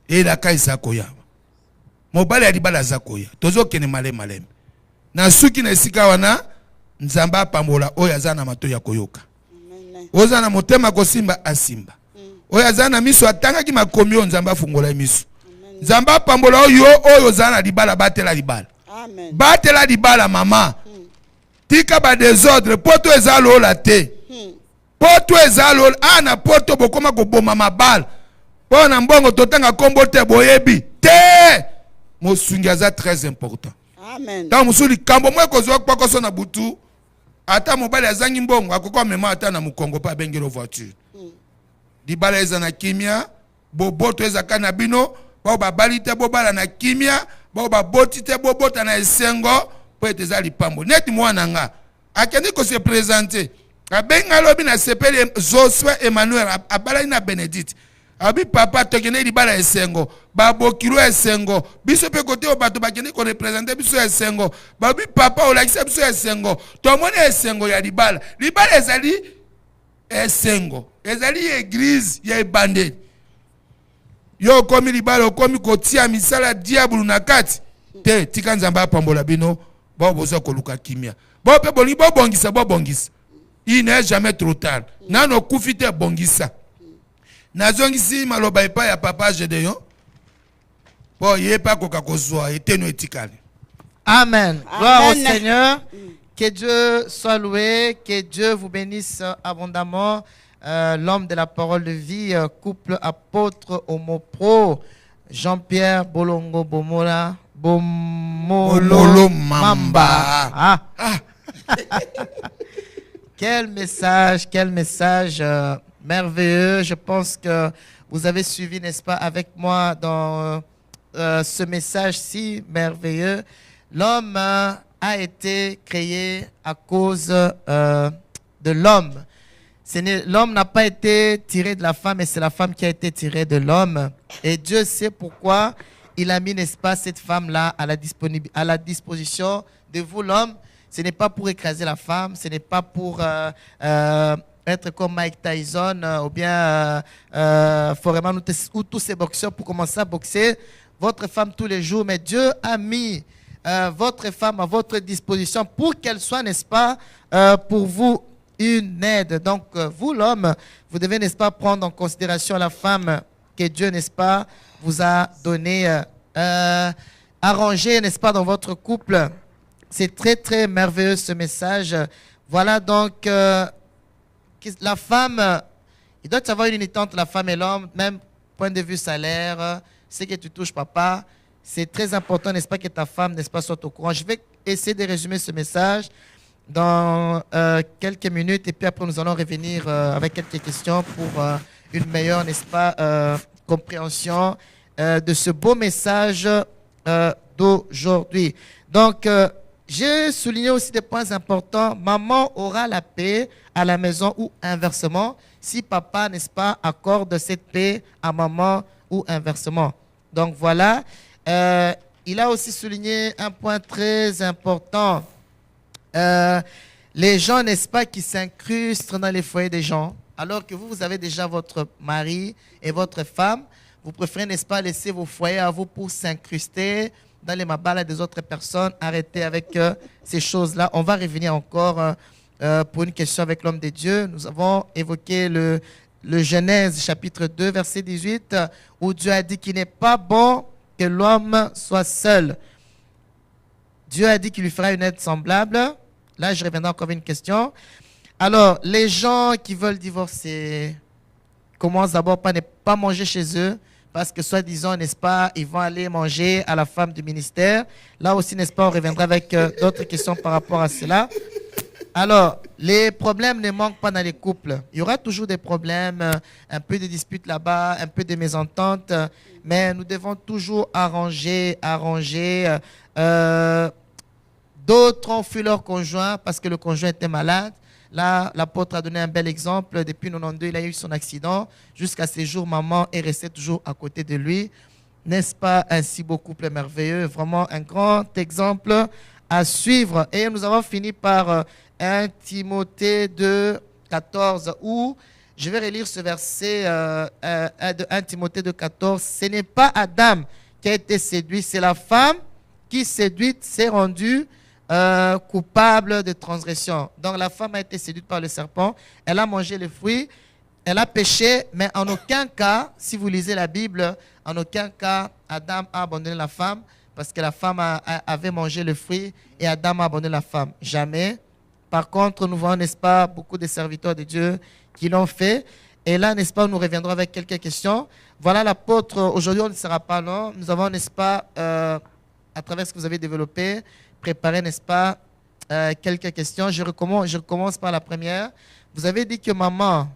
elaka eza koya mobali ya libala aza koya tozokende malema na suki na esika wana nzambe apambola oyo aza na matoi ya koyoka oza na motema kosimba asimba oyo aza na miso atangaki makomi oyo nzambe afungola miso nzambe apambola oyo oza na libala batela libala batela libala mama tika ba désordre poto eza lola te poto eza lola na poto bokoma koboma mabala po na mbongo totanga kombo te boyebi te mosungi aza très important ta musuli kambo mwe kozwa kwakoso na butu ata mobali azangi mbongo akoko mema ata na mukongo pa bengelo voiture libala eza na kimia boboto eza kana bino bao babali te bobala na kimia bao baboti te bobota na esengo po ete eza lipambo neti mwana nga akendi ko se présenter abenga lobi na sepeli Josué Emmanuel abalani na Benedict abi papa tokene libala esengo babokiro esengo biso pe kote o bato bakende ko représenter biso esengo babi papa olakisa biso esengo tomone esengo ya libala ezali esengo ezali église ya ebandeli yo komi libala komi kotia misala diable na kati te tika nzamba apambola bino bo boza koluka kimia bo pe boli bo bongisa il n'est jamais trop tard nano kufite bongisa nazongisi maloba epa ya papa Gédéon po yepa koka kozwa eteno etikali. Amen. Gloire au Seigneur. Que Dieu soit loué, que Dieu vous bénisse abondamment. L'homme de la parole de vie, couple apôtre homopro, Jean-Pierre Bolongo Bomola, Bomolo Mamba. Quel message merveilleux. Je pense que vous avez suivi, n'est-ce pas, avec moi dans ce message si merveilleux. L'homme a été créé à cause de l'homme. L'homme n'a pas été tiré de la femme, mais c'est la femme qui a été tirée de l'homme. Et Dieu sait pourquoi il a mis, n'est-ce pas, cette femme-là à la disposition de vous, l'homme. Ce n'est pas pour écraser la femme, ce n'est pas pour être comme Mike Tyson ou bien Foreman ou tous ces boxeurs pour commencer à boxer votre femme tous les jours. Mais Dieu a mis votre femme à votre disposition pour qu'elle soit, n'est-ce pas, pour vous une aide. Donc, vous, l'homme, vous devez, n'est-ce pas, prendre en considération la femme que Dieu, n'est-ce pas, vous a donnée, arrangée, n'est-ce pas, dans votre couple. C'est très, très merveilleux ce message. Voilà donc, la femme, il doit y avoir une unité entre la femme et l'homme, même point de vue salaire, ce que tu touches, papa. C'est très important, n'est-ce pas, que ta femme, n'est-ce pas, soit au courant. Je vais essayer de résumer ce message dans quelques minutes et puis après nous allons revenir avec quelques questions pour une meilleure, n'est-ce pas, compréhension de ce beau message d'aujourd'hui. Donc, j'ai souligné aussi des points importants. Maman aura la paix à la maison ou inversement si papa, n'est-ce pas, accorde cette paix à maman ou inversement. Donc voilà, il a aussi souligné un point très important. Les gens, n'est-ce pas, qui s'incrustent dans les foyers des gens, alors que vous avez déjà votre mari et votre femme, vous préférez, n'est-ce pas, laisser vos foyers à vous pour s'incruster dans les mabalas des autres personnes. Arrêtez avec ces choses-là. On va revenir encore pour une question avec l'homme de Dieu. Nous avons évoqué le Genèse chapitre 2, verset 18, où Dieu a dit qu'il n'est pas bon que l'homme soit seul. Dieu a dit qu'il lui fera une aide semblable. Là, je reviendrai encore avec une question. Alors, les gens qui veulent divorcer commencent d'abord par ne pas manger chez eux, parce que soi-disant, n'est-ce pas, ils vont aller manger à la femme du ministère. Là aussi, n'est-ce pas, on reviendra avec d'autres questions par rapport à cela. Alors, les problèmes ne manquent pas dans les couples. Il y aura toujours des problèmes, un peu de disputes là-bas, un peu de mésententes, mais nous devons toujours arranger. D'autres ont fui leur conjoint parce que le conjoint était malade. Là, l'apôtre a donné un bel exemple. Depuis 92, il a eu son accident. Jusqu'à ces jours, maman est restée toujours à côté de lui. N'est-ce pas un si beau couple merveilleux? Vraiment un grand exemple à suivre. Et nous avons fini par 1 Timothée 2, 14, où je vais relire ce verset de 1 Timothée 2, 14. Ce n'est pas Adam qui a été séduit, c'est la femme qui, séduite, s'est rendue coupable de transgression. Donc la femme a été séduite par le serpent, elle a mangé le fruit, elle a péché, mais en aucun cas, si vous lisez la Bible, en aucun cas Adam a abandonné la femme parce que la femme avait mangé le fruit et Adam a abandonné la femme. Jamais. Par contre, nous voyons, n'est-ce pas, beaucoup de serviteurs de Dieu qui l'ont fait. Et là, n'est-ce pas, nous reviendrons avec quelques questions. Voilà l'apôtre. Aujourd'hui, on ne sera pas long. Nous avons, n'est-ce pas, à travers ce que vous avez développé, préparé, n'est-ce pas, quelques questions. Je commence par la première. Vous avez dit que maman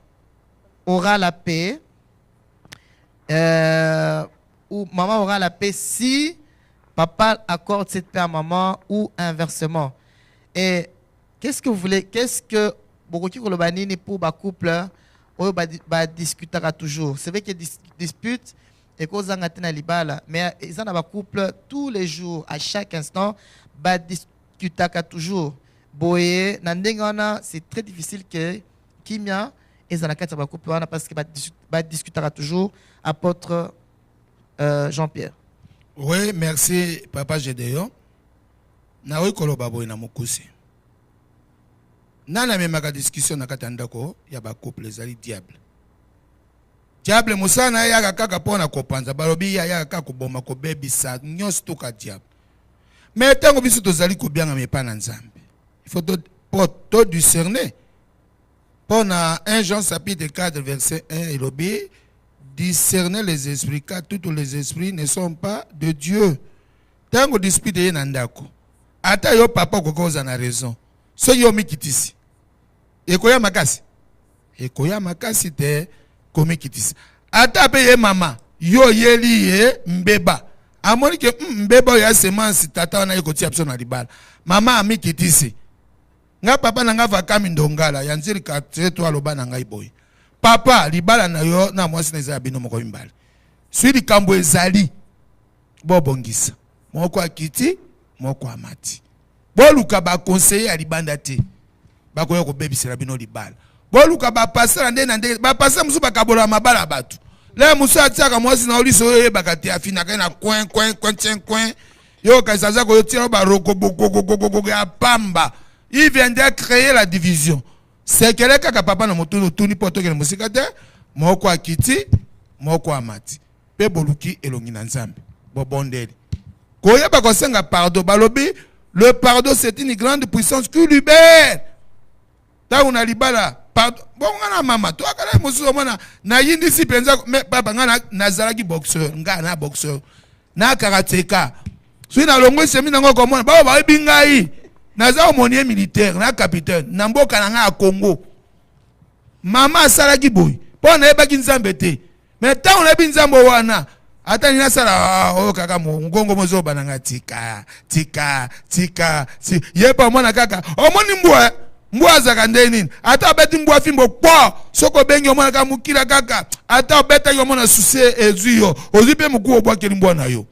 aura la paix, ou maman aura la paix si papa accorde cette paix à maman ou inversement. Et qu'est-ce que vous voulez, qu'est-ce que beaucoup de gens pour le couple, discutera toujours. C'est vrai qu'il y a des disputes et qu'on a na libala, mais ils ont un couple tous les jours, à chaque instant, discutera toujours. Boye, nandengana, c'est très difficile que Kimia et Zanakata ba couple parce que discutera toujours. Apôtre Jean-Pierre. Oui, merci Papa Gédéon. Nawe koloba boye na mokusi. Nana memaka discussion na katandako ya ba couple ezali diable. Diable musana ya kaka pona kopanza balobi ya kaka koboma ko bebisa nyos to ka diable. Mais tango biso tozali ko bianga me pa na Nzambe. Il faut to discerner. Pona 1 Jean chapitre 4 verset 1 et lobi discerner les esprits car tous les esprits ne sont pas de Dieu. Tango dispute ye na ndako. Ata yo papa ko koza na raison. So yo mikitisi. Ekoya makasi. ekoya makasi te komi kitisa ata pe ye mama yo yeli ye mbeba amoni ke mbeba ya semence tata wana ekotia biso na libala mama ami kitisi nga papa na nga vakami ndongala ya nziri ka to aloba na ngai boy papa libala na yo na mwasi na za bino moko mimbali swidi kambo ezali bobongisa moko akiti moko amati boluka ba conseiller ya libanda te bakoya ko bebisela bino libala boluka ba passer nde na nde ba passer musu bakabola mabala batu le musu atiaka mwasi na oliso yo bakati afina kana coin yo kazaza ko tira ba roko boko ya pamba il vient de créer la division c'est que kaka papa na moto tuni poto ke musika te moko akiti moko amati pe boluki elongi na nzambe bobondeli koya ba kosenga pardon balobi le pardon c'est une grande puissance qui libère ta una libala pardon bon ngana mama to akala musu mona na yindi si penza papa ngana nazalaki boxeur ngana boxeur na karateka sui na longo semi na ngoko mona ba bingai naza omonier militaire na capitaine na mboka na nga Congo mama asalaki boy po na ebaki nzambe te mais ta on ebi nzambo wana ata nina sala o kaka ngongo mozo bananga tika yepa mwana kaka omoni mbwa zaka ndeni ata beti mbwa fimbo po soko bengi omona kaka mukila kaka ata beta yo mona susie ezuyo ozipe muku obwakeli mbwa na yo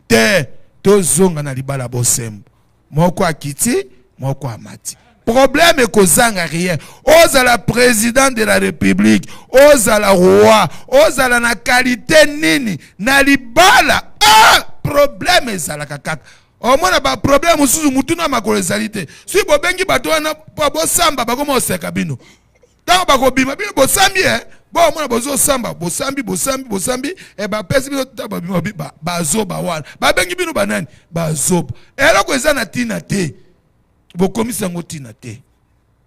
te tozonga na libala bosembo moko akiti moko amati problème kozanga rien ozala président de la république ozala roi ozala na qualité nini na libala problème ezala kaka omona ba problème mususu mutuna makolo ezalite si bobengi bato wana po bosamba bakoma oseka bino tango bakobima bino bosambi bo omona bosambi ba pesi bino babima bazoba wana babengi bino banani bazoba eloko eza na tina te bokomisa ngo tina te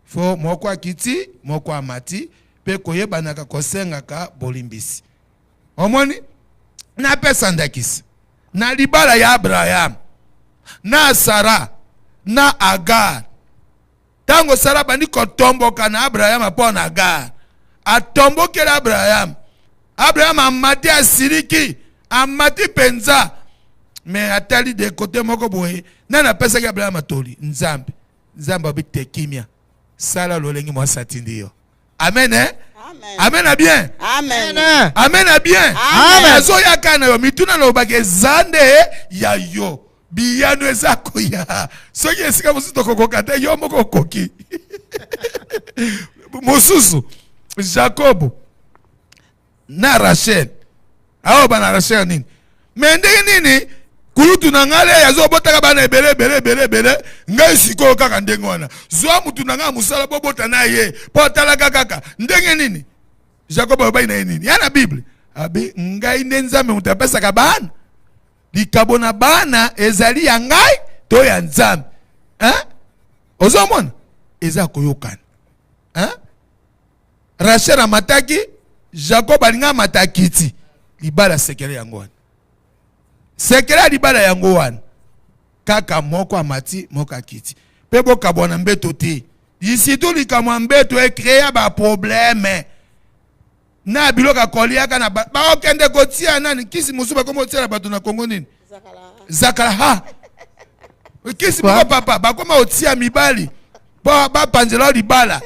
fo moko akiti moko amati pe koyebanaka kosengaka bolimbisi omoni na pesa ndakisi na libala ya Abraham na Sara na Agar tango Sara bandi kotomboka na Abraham apona Agar atombokela Abraham amati asiriki amati penza mais atali de côté moko boye nana pesa ki Abraham atoli nzambe abite kimia sala lolengi mwa satindi yo amen amen bien amen bien amen so yakana yo mituna no bake zande ya yo biyano ezako ya soki esika musuto kokokata yo moko koki mosusu Jacob na Rachel aho bana Rachel nini mende nini kulutu na ngale yazo botaka bana ebele ngai siko kaka ndenge wana zwa mutu na nga musala bobota na ye potala kaka ndenge nini Jacob obai na nini yana Bible abi ngai nenzame mutapesa ka bana likabona bana ezali ya ngai to ya nzambe ozomona eza koyokana Rachel amataki Jacob alinga matakiti libala sekere yango wana sekere libala yango wana kaka moko amati moko akiti pe bokabona mbeto te isitu likamwa mbeto ekrea ba problème na biloka koliaka na baokende kotia nani kisi musuba komo tia bato na Kongo nini zakala kisi moko papa bakoma otia mibali ba panzela libala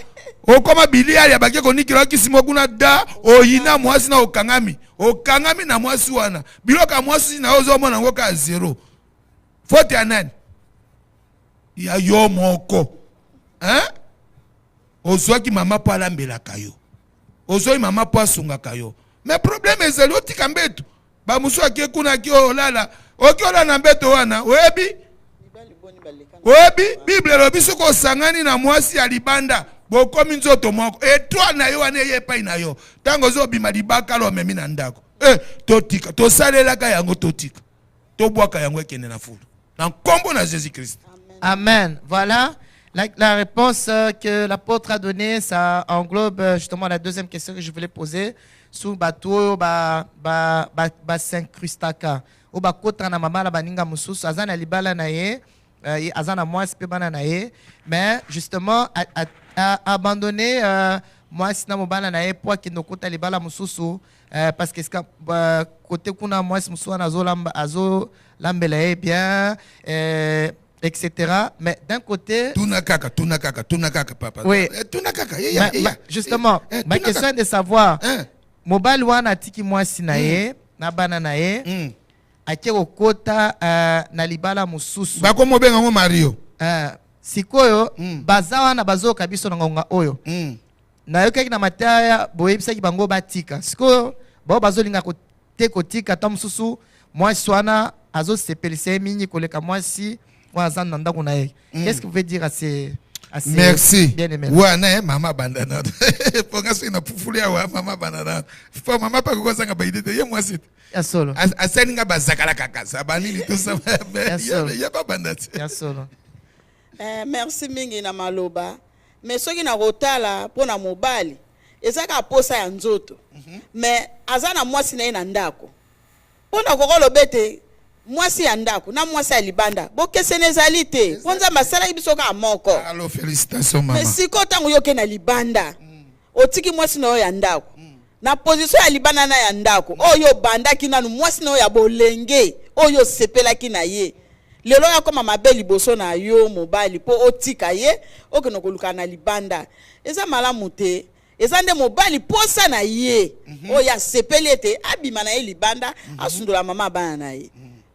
okoma biliari abake konikira kisi mokuna da oyina mwasi na okangami na mwasi wana biloka mwasi na ozo mona ngoka zero fote ya nani ya yo moko ozwaki mama po alambelaka yo ozoi mama po asungaka yo mais problème ezali otika mbeto bamusu ake kuna ki olala oki olala na mbeto wana oyebi Bible elobi soki osangani na mwasi ya libanda bokomi nzoto moko étoile na yo wana eyepai na yo ntango ozobima libaka lo omemi na ndako totika tosalelaka yango totika tobwaka yango ekende na fulu na nkombo na Jésus-Christ. Amen. Voilà la réponse que l'apôtre a donnée. Ça englobe justement la deuxième question que je voulais poser sous bateau s'incrustaka ou kota na mama la baninga mususu azana libala na ye azana mwasi pe bana na ye mais justement a abandonné mwasi na mobala na ye po akende okota libala mosusu parce que côté kuna mwasi mosusu wana azolambela ye bien etc. Mais d'un côté... Tuna kaka, papa. Oui. Tuna kaka. Justement, ma question est de savoir, mobile wana tiki mwasi na ye, na bana na ye, ake okota na libala mususu. Bako mobenga ngo Mario. Sikoyo, baza wana bazo kabiso na ngonga oyo. Na yo keki na mataya, boyebisa ki bango batika. Sikoyo, bazo linga kotika, ta mususu, mwasi wana azo sepelise mingi koleka mwasi, qu'est-ce que vous pouvez dire à ces merci bien-aimés? Wana mama bandana. Ponga so ina pufulia wa mama bandana. Fo mama pa ko sanga baidete ye mwasi. Ya solo. Asaninga bazakala kaka. Banini tout ça. Ya pas bandate. Ya solo. Merci mingi na maloba. Mais soki na rotala pona mobali, ezaka posa ya nzoto. Mais azana mwasi na ina ndako. Pona kokolo bete mwasi ya ndako na mwasi ya libanda bokese nezali te ponza masala ibiso ka moko. Allo félicitations mama. Mais siko tango yoke na libanda otiki mwasi na yo ya ndako na position ya libanda na ya ndako oyo bandaki nanu mwasi na yo ya bolenge oyo sepelaki na ye lelo ya koma mabe liboso na yo mobali po otika ye okeno koluka na libanda eza malamu te eza nde mobali posa na ye oyo sepeli ete abima na ye libanda asundola mama bana na ye.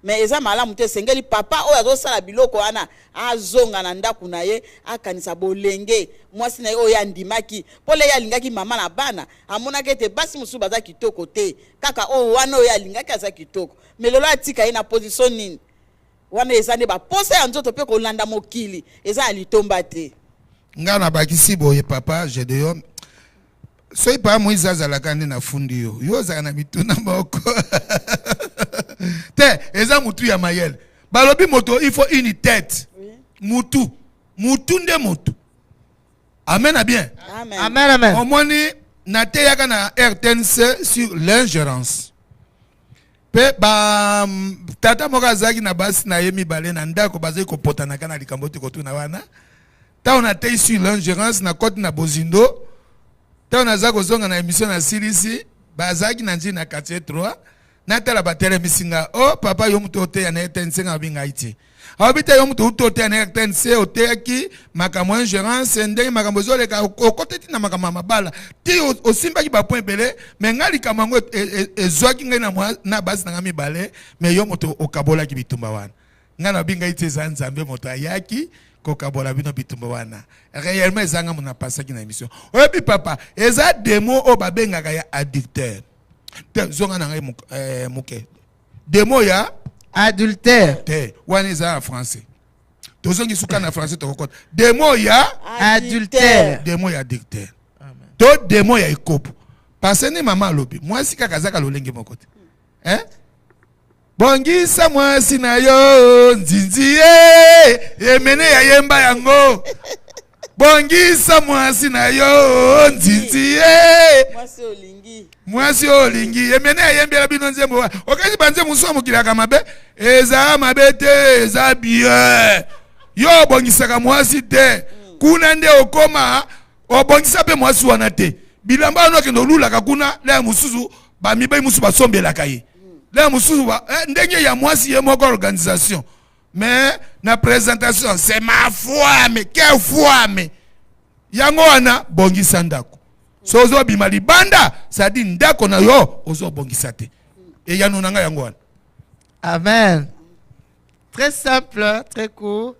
Mais eza malamu te sengeli papa oyo azosala biloko wana azonga na ndaku na ye akanisa bolenge mwasi na ye oyo andimaki pole ya lingaki mama na bana amonaki ete basi musu baza kitoko te kaka oyo wana oyo alingaki aza kitoko melelo atika ye na position nini wana eza nde baposa ya nzoto mpe kolanda mokili eza ya litomba te. Nga na bakisi boye papa Gedeon soki pa Moïse azalaka nde na fundi yo ozalaka na mituna moko te eza mutu ya mayele balobi moto il faut une tête mutu nde motu amen bien amen omoni na te yaka na RTNC sur l'ingérence pe ba tata moko azalaki na basi na ye mibale na ndako bazali kopotanaka na likambo te kotuna wana ta on a te sur l'ingérence na kote na bozindo ta on aza kozonga na émission na silisi bazalaki na njini na quartier 3 natala batele misinga oh papa yo muto te na RTNC nga binga iti abita yo muto te na RTNC oteki makambo ingérence ndenge makambo zoleka okoteti na makambo mabala ti osimba ki ba point belé mais ngali kamango ezwaki ngai na basi na ngami balé mais yo muto okabola ki bitumba wana ngana binga iti za nzambe moto ayaki kokabola bino bitumba wana réellement ezanga mona pasaki na émission oyebi papa eza demo o babengaka ya addicteur te zonga na ngai muke demo ya adultère te wana eza en français tozongi suka na français tokokota demo ya adultère demo ya addicteur to demo ya ekopo parce ni mama alobi mwasi kaka zaka lolenge moko te bongisa mwasi na yo nzinzi emene ya yemba yango bongisa mwasi na yo nzinzi mwasi olingi emene ya yembe la bino nzembo wa okazi banze muso mukilaka mabe eza mabe te eza bien yo bongisaka mwasi te kuna nde okoma obongisa pe mwasi wana te bilamba no kendo lulaka kuna la mususu ba mibai musu basombelaka ye la mususu ndenge ya mwasi ye moko organisation mais na présentation c'est ma foi mais quelle foi mais yango wana bongisa ndako so ozo bima libanda ça dit ndako na yo ozo bongisa te et yano nanga yango wana. Amen. Très simple, très court.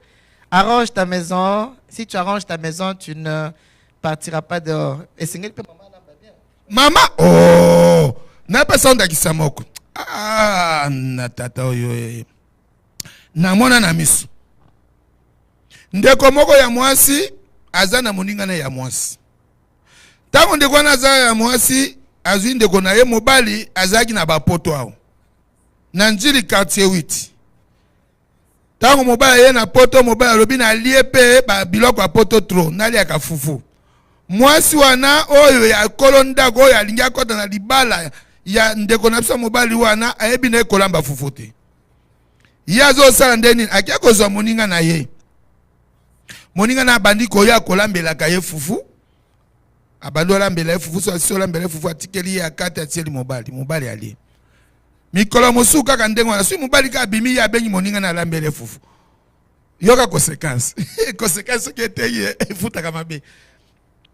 Arrange ta maison. Si tu arranges ta maison, tu ne partiras pas dehors. Et c'est quelque maman oh na pas sonda kisamoko ah na tata oyo na mona na misu ndeko moko ya mwasi azana moninga na ya mwasi tango ndeko na za ya mwasi azwi ndeko na ye mobali azaki na bapoto awo na njili quartier 8 tango mobali ye na poto mobali alobi na lie pe ba biloko ya poto tro nali ya kafufu mwasi wana oyo ya kolondako oyo alingi akota na libala ya ndeko na biso mobali wana ayebi na ekolamba fufu te ye azosala nde nini akia kozwa moninga na ye moninga na bandi koya kolambelaka ye fufu abando olambela fufu so asi olambela fufu atikeli ya kati atieli mobali ali mikolo mosusu kaka ndenge wana soki mobali ka abimi ye abengi moninga na alambele fufu yoka conséquence conséquence soki eteye efutaka mabe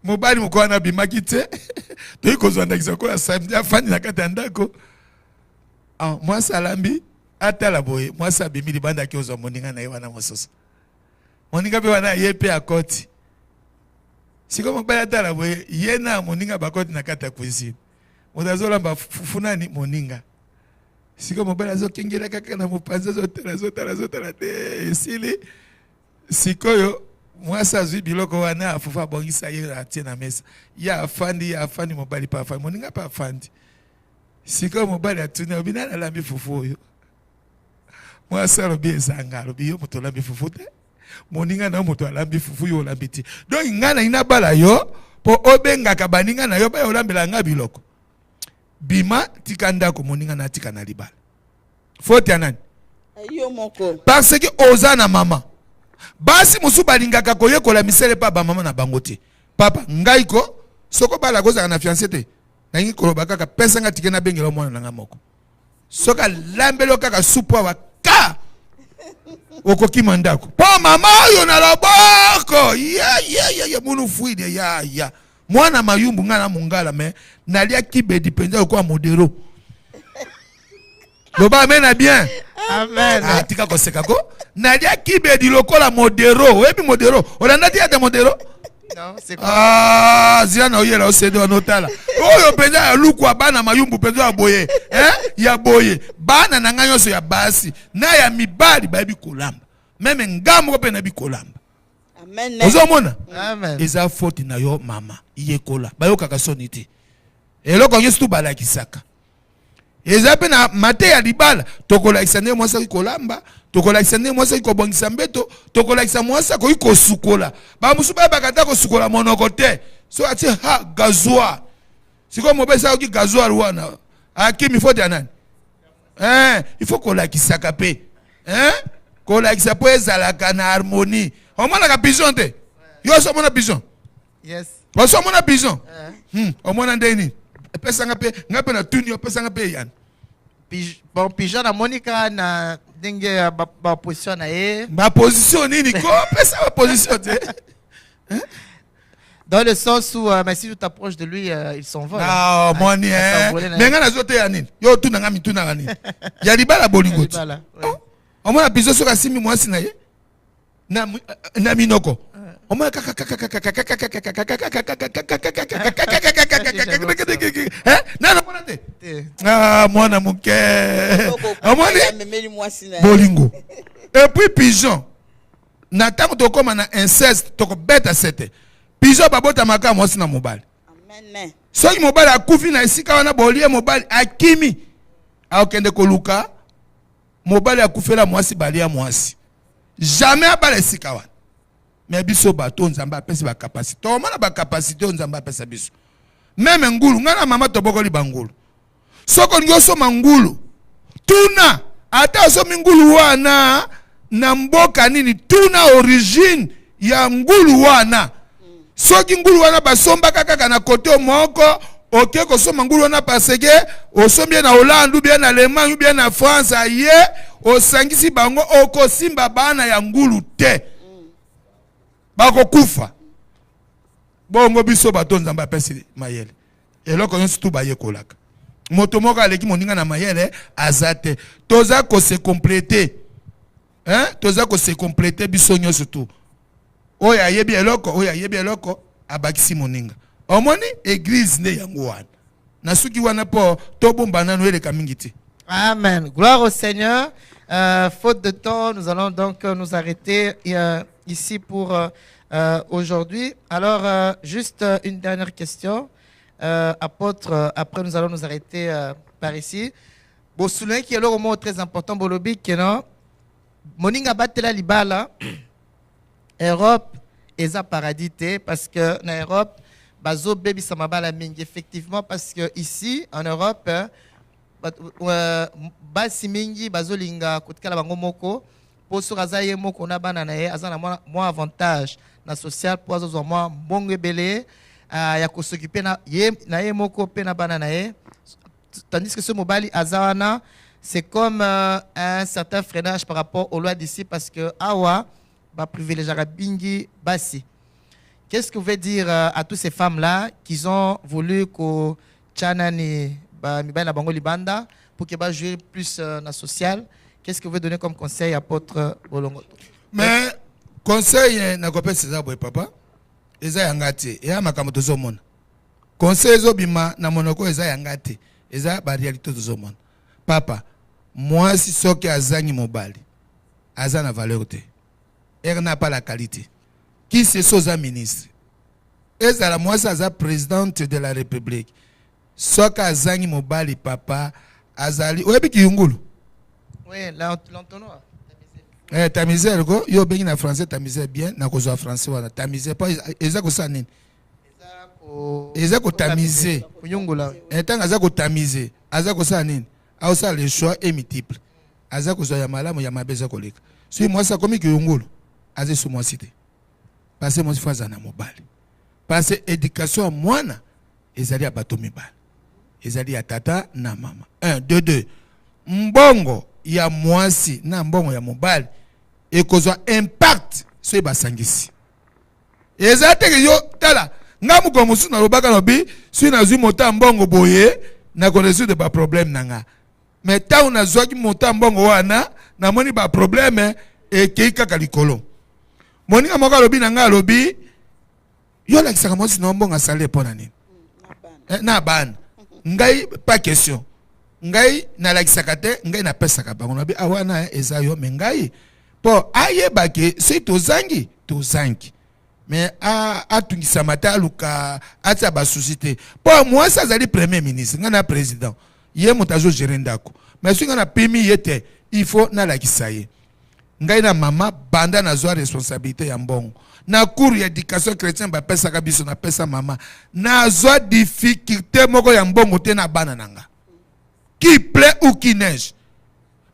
mobali moko wana abimaki te toyi kozwa ndakisa kola samedi afandi na kati ya ndako mwasi alambi atala boye mwasi abimi libanda aki ozwa moninga na ye wana mosusu moninga mpe wana ye mpe akoti siko mobali atala boye ye na moninga bakoti na kati ya cuisine moto azolamba fufu nani moninga siko mobali azokengela kaka na mopanzi azotala te esili sikoyo mwasi azwi biloko wana afufu abongisa ye atie na mesa ye afandi mobali pa afandi moninga pa afandi sikoyo mobali atuni alobi nani alambi fufu oyo mwasi alobi ezanga alobi yo moto olambi fufu te moninga na moto alambi fufu yo olambi te donc ngai na ina bala yo po obengaka baninga na yo baya olambela nga biloko bima tika ndako moninga na tika na libala faute ya nani yo moko parce que oza na mama basi musu balingaka koyekola misele pa ba mama na bango te papa ngai ko soko bala kozaka na fiancé te nangi koloba kaka pesa nga tike na bengela mwana nanga moko soka lambelo kaka supu wa ka okoki mandako po mama yo na loboko ya munu fuide ya mwana mayumbu nga na mungala me nalia kibedi penza kwa modero loba amena bien Amen. tika koseka ko nalia kibedi lokola modero webi modero olanda tia de modero Non, c'est quoi? zia na oyela osede wanotala oyo penza ya luku bana mayumbu penza ya boye ya boye bana na nganyo so ya basi na ya mibali babi kolamba meme ngamo pe na bi kolamba amen ozomona Amen. eza faute na yo mama yekola bayokaka soni te eloko nyonso tu balakisaka eza pe na mate ya libala tokolakisa nde mwasi kolamba tokolakisa nde mwasi kobongisa mbeto tokolakisa mwasi akoki kosukola bamosusu bayebaka ta kosukola monoko te so atie ha gazoir sikoyo mobali akoki gazoir wana akimi faute ya nani il faut kolakisaka pe kolakisa po ezalaka na harmonie omonaka pigeon te yo so omona pigeon Yes. oso omona pigeon omona ndeni epesanga pe nga pe na tuni opesanga pe yani Bon, pigeon na Monica na dingue ba position na ye. ma position nini ko pesa ma position te Dans le sens où, mais si tu t'approches de lui, il s'envole. ah moni mais nga nazote ya nini yo tuna nga mituna nga nini ya libala bolingo ti Libala, ouais. omona pigeon soka simi mwasi na ye na minoko omona nana mona te mwana moke omoni amemeli mwasi na bolingo et puis pigeon na ntango tokóma na inceste tokobeta sete pigeon babotamaka mwasi na mobali amen soki mobali akufi na esika wana bolie mobali akimi akokende koluka mobali akufela mwasi balia mwasi jamais abala esika wana mais biso bato nzambe apesi bakapasité omona bakapasité oyo nzambe apesa biso meme ngulu ngai na mama tobokoli bangulu soko olingi osoma ngulu tuna ata osomi ngulu wana na mboka nini tuna origine ya ngulu wana soki ngulu wana basombaka kaka na kote moko oke kosoma ngulu wana parce que osombi ye na Hollande ou bien na Allemagne ou bien na France aye osangisi bango okosimba bana ya ngulu te bakokufa bongo biso bato nzambe apesi mayele eloko nyonso tu bayekolaka moto moko aleki moninga na mayele aza te toza kose complete toza kose complete biso nyonso tu oyo ayebi eloko abakisi moninga omoni église nde yango wana na suki wana po tobomba nano eleka mingi te. Amen. Gloire au Seigneur. Faute de temps, nous allons donc nous arrêter ici pour aujourd'hui. Alors, juste une dernière question. Apôtre, après nous allons nous arrêter par ici. Bon, souvenez qu'il y a un mot très important, Bolobi, que non, Moninga Batela Libala, Europe, est un paradis, parce que en Europe, bazo baby samabala mingi, effectivement, parce que ici, en Europe, basi mingi bazolinga kutikala bango moko po so azaye moko na bana na ye azana mo avantage na social po azozwa mo mbongo ebele ya s'occuper na ye moko pe na bana na ye, tandis que ce mobali azawana c'est comme un certain freinage par rapport aux lois d'ici parce que awa ba privilégier bingi basi. Qu'est-ce que vous voulez dire à toutes ces femmes là qui ont voulu que chanani ba mibali na bango libanda pour que ba jouer plus na social? Qu'est-ce que vous voulez donner comme conseil à apôtre Bolongo? Mais conseil na kopé César boy papa eza yangati ya makambo tozomona. Conseil ezobima na monoko eza yangati eza ba réalité tozomona. Papa, moi si soki azangi mobali aza na valeur te. Elle n'a pas la qualité. Qui c'est soza ministre? Ezala moi aza présidente de la République. Soki azangi mobali papa azali oyebi kiyungulu. Oui, l'entonnoir. Ta misère go yo bengi na français ta misère bien na kozwa français wana ta misère pas eza ko sanini eza ko tamiser kuyungula etanga za ko tamiser aza ko sanini au ça le choix est multiple aza ko ya malamu ya mabeza koleka si moi ça comme kiyungulu aza sous moi cité parce que moi faza na mobali parce que éducation mwana ezali ya bato mibali ezali ya tata na mama 1 2 2 mbongo ya mwasi na mbongo ya mobali ekozwa impact so ebasangisi eza teke yo tala nga muko musu na lobaka lobi si nazwi mota mbongo boye na koresoudre ba problème nanga mais tango nazwaki mota mbongo wana namoni ba problème ekei kaka likolo moninga moko alobi na nga alobi yo lakisaka mwasi na mbongo asali mpona nini na bana ngai pas question ngai nalakisaka te ngai napesaka bango nabi awana eza yo me ngai po ayebake si tozangi mais atungisama te aluka atia basusi te po mwasi azali premier ministre ngai na président ye moto azogere ndako mais soki ngai napemi ye te il faut nalakisa ye ngai na mama banda nazwa responsabilité ya mbongo na cours ya éducation chrétienne bapesaka biso napesa mama nazwa difficulté moko ya mbongo te na bana nanga qui plaît ou qui neige.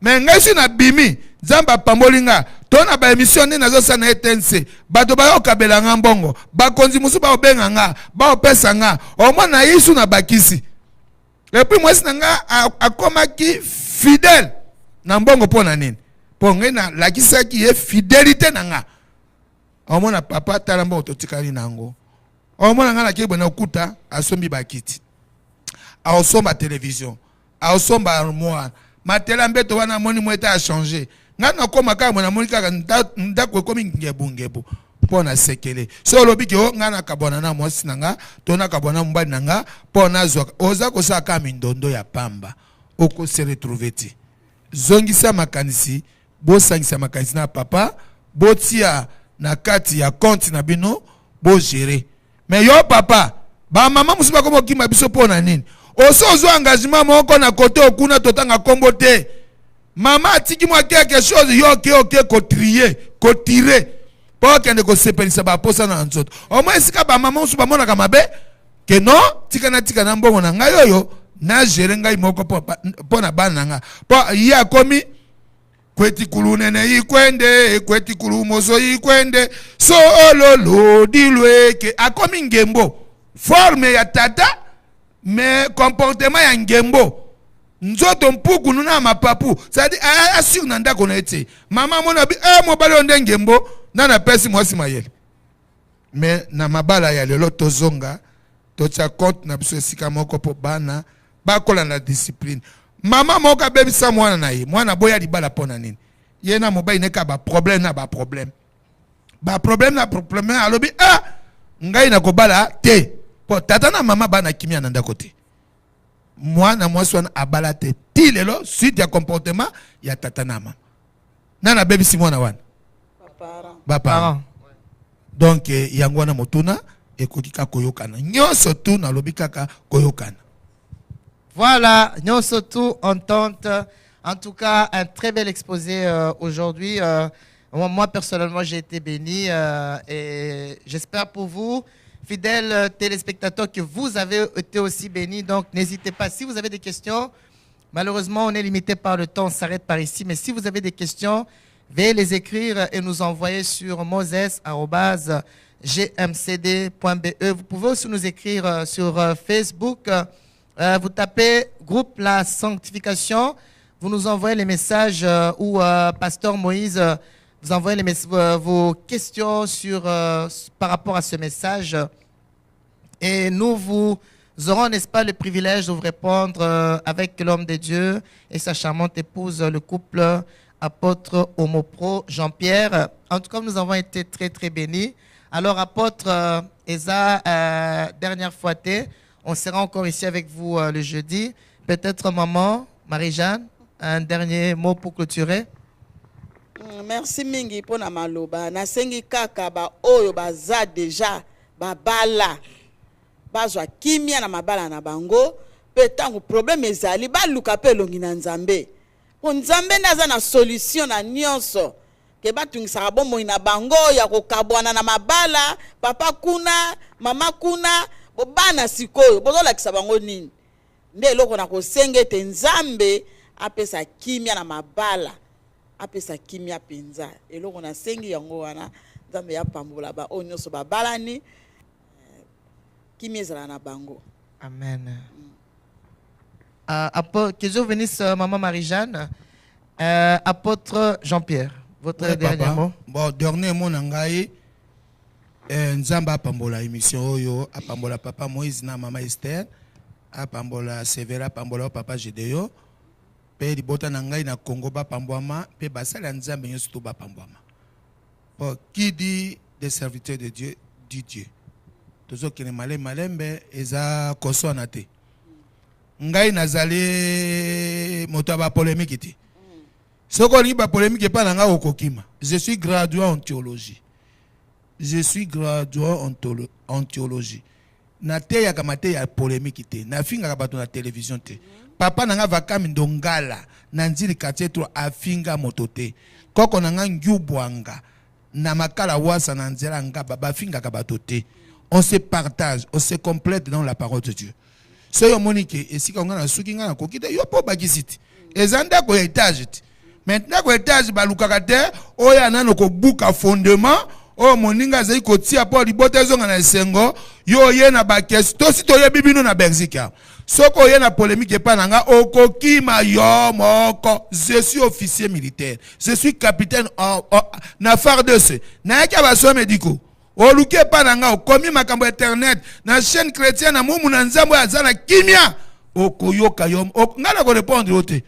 Mais ngai si na bimi zamba pambolinga to na ba émission ni nazo sana ETNC bato ba okabela nga mbongo ba konzi musu ba obenga nga ba opesa nga o mwa na yisu na bakisi et puis moi sinanga akomaki fidèle na mbongo pona nini po ngai na lakisaki ye fidélité nanga o mwa na papa talamba ototikali nango o mwa nga na kibwe na okuta asombi bakiti a osomba télévision aosomba armoire matela mbeto wana moni mweta a changer nga na koma kaka mona moni kaka ndako ekomi ngebu pona sekele so lobi ke nga na kabona na mwasi nanga to na kabona mbali nanga pona zwa oza ko saka mindondo ya pamba oko se retrouver ti zongisa makanisi bo sangisa makanisi na papa botia na kati ya compte na bino bo gérer mais yo papa ba mama musiba komo kima biso pona nini oso engagement moko na côté okuna totanga kombo te mama atiki mwa quelque chose yo ko tirer pour kende ko sepelisa ba posa na nzoto au moins sika ba mama musu ba mona kama be ke no tika na mbongo na ngai yoyo na gérer ngai moko po na bana nga po ya komi kweti kulunene ikwende kweti kulumoso ikwende so ololo dilwe ke akomi ngembo forme ya tata mais comportement ya ngembo nzoto mpuku nuna mapapu c'est-à-dire assur na ndako na ete mama mona bi mobali onde ngembo na pesi mwasi mayele mais na mabala ya lelo tozonga totia compte na biso esika moko po bana bakola na discipline mama moko bebisa mwana na ye mwana boya libala pona nini ye na mobali neka ba problème na problème alobi ngai na kobala te po tata na mama bana kimia na ndako te mwana mwasi wana abala te ti lelo suite ya comportement ya tata na mama nana bebisi mwana wana bapara donc yango wana motuna ekoki kaka koyokana nyonso tu nalobi kaka koyokana. Voilà, nyonso tu entente. En tout cas, un très bel exposé aujourd'hui. Moi, personnellement, j'ai été béni et j'espère pour vous, fidèles téléspectateurs, que vous avez été aussi bénis. Donc, n'hésitez pas. Si vous avez des questions, malheureusement, on est limité par le temps, on s'arrête par ici. Mais si vous avez des questions, veuillez les écrire et nous envoyer sur moses@ gmcd.be. Vous pouvez aussi nous écrire sur Facebook. Vous tapez groupe La Sanctification. Vous nous envoyez les messages ou Pasteur Moïse vous envoyez vos questions par rapport à ce message. Et nous vous aurons, n'est-ce pas, le privilège de vous répondre avec l'homme de Dieu et sa charmante épouse, le couple apôtre Homopro Jean-Pierre. En tout cas, nous avons été très, très bénis. Alors, apôtre Eza, dernière fois, on sera encore ici avec vous le jeudi. Peut-être, maman, Marie-Jeanne, un dernier mot pour clôturer. Merci mingi pour na maloba. Na sengi kaka ba oyo baza deja ba bala. Bazwa kimia na mabala na bango. Pe tango problème ezali ba luka pe longi na nzambe. Po nzambe naza na solution na nyonso. Ke batungisa bombo ina bango ya kokabwana na mabala, papa kuna, mama kuna, bo bana sikoyo, bozo lakisa bango nini. Nde eloko na kosenge te nzambe apesa kimia na mabala. Apesa kimia penza. Eloko na sengi yango wana nzambe ya pambola ba onyoso ba balani kimia ezala na bango. Amen. Que Dieu bénisse maman Marie-Jeanne. Apôtre Jean-Pierre, votre dernier mot. Bon, dernier mot nangai. Nzamba apambola émission oyo, apambola papa Moïse na mama Esther, apambola Severa, apambola papa Gédéon. Pe libota nangai na Congo bapambwama, pe basala nzambe nyoso to bapambwama. Bon, qui dit des serviteurs de Dieu, dit Dieu. Tozo kene malembe eza koso na te. Ngai nazali moto ba polémique ti. Soko ni ba polémique pa nanga okokima. Je suis gradué en théologie. Je suis gradué en théologie. Na te ya kamate ya polémique te. Na finga ka bato na télévision te. Papa nanga vakami ndongala na nzili quartier to afinga motote. Koko nanga ngubwanga na makala wasa na nzela ngaba bafinga ka bato te. On se partage, on se complète dans la parole de Dieu. So yo monike esika ngana suki ngana kokite yo po bakisiti. Ezanda ko étage. Maintenant ko étage balukaka te oya nano ko buka fondement o moninga zai ko tia po libota zonga na sengo yo ye na bakesto si to ye bibino na Belgique. Soko ye na polémique pa nanga okokima yo moko. Je suis officier militaire. Je suis capitaine na FARDC. Na yaka baso médicaux. Oluke pa nanga okomi makambo internet na chaîne chrétienne na mumu na nzambo azana kimia okoyoka yo ngala ko répondre yote.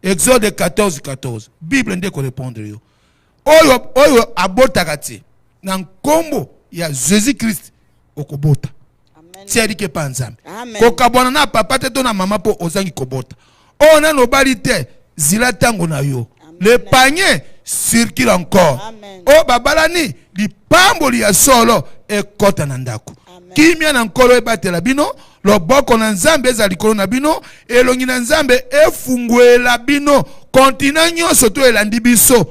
Exode 14:14 Bible ndeko ko répondre yo oyo abotaka ti na nkombo ya Jésus Christ okobota. Amen. Tiari ke pa nzambe ko kabona na papa te to na mama po ozangi kobota ona no balite zila tango na yo. Amen. Le panier circule encore. Amen. O babalani di pamboli ya solo e kota na ndako. Kimia na nkolo ebatela bino loboko na nzambe ezali likolo na bino elongi na nzambe efungwela bino kontina nyonso to elandi biso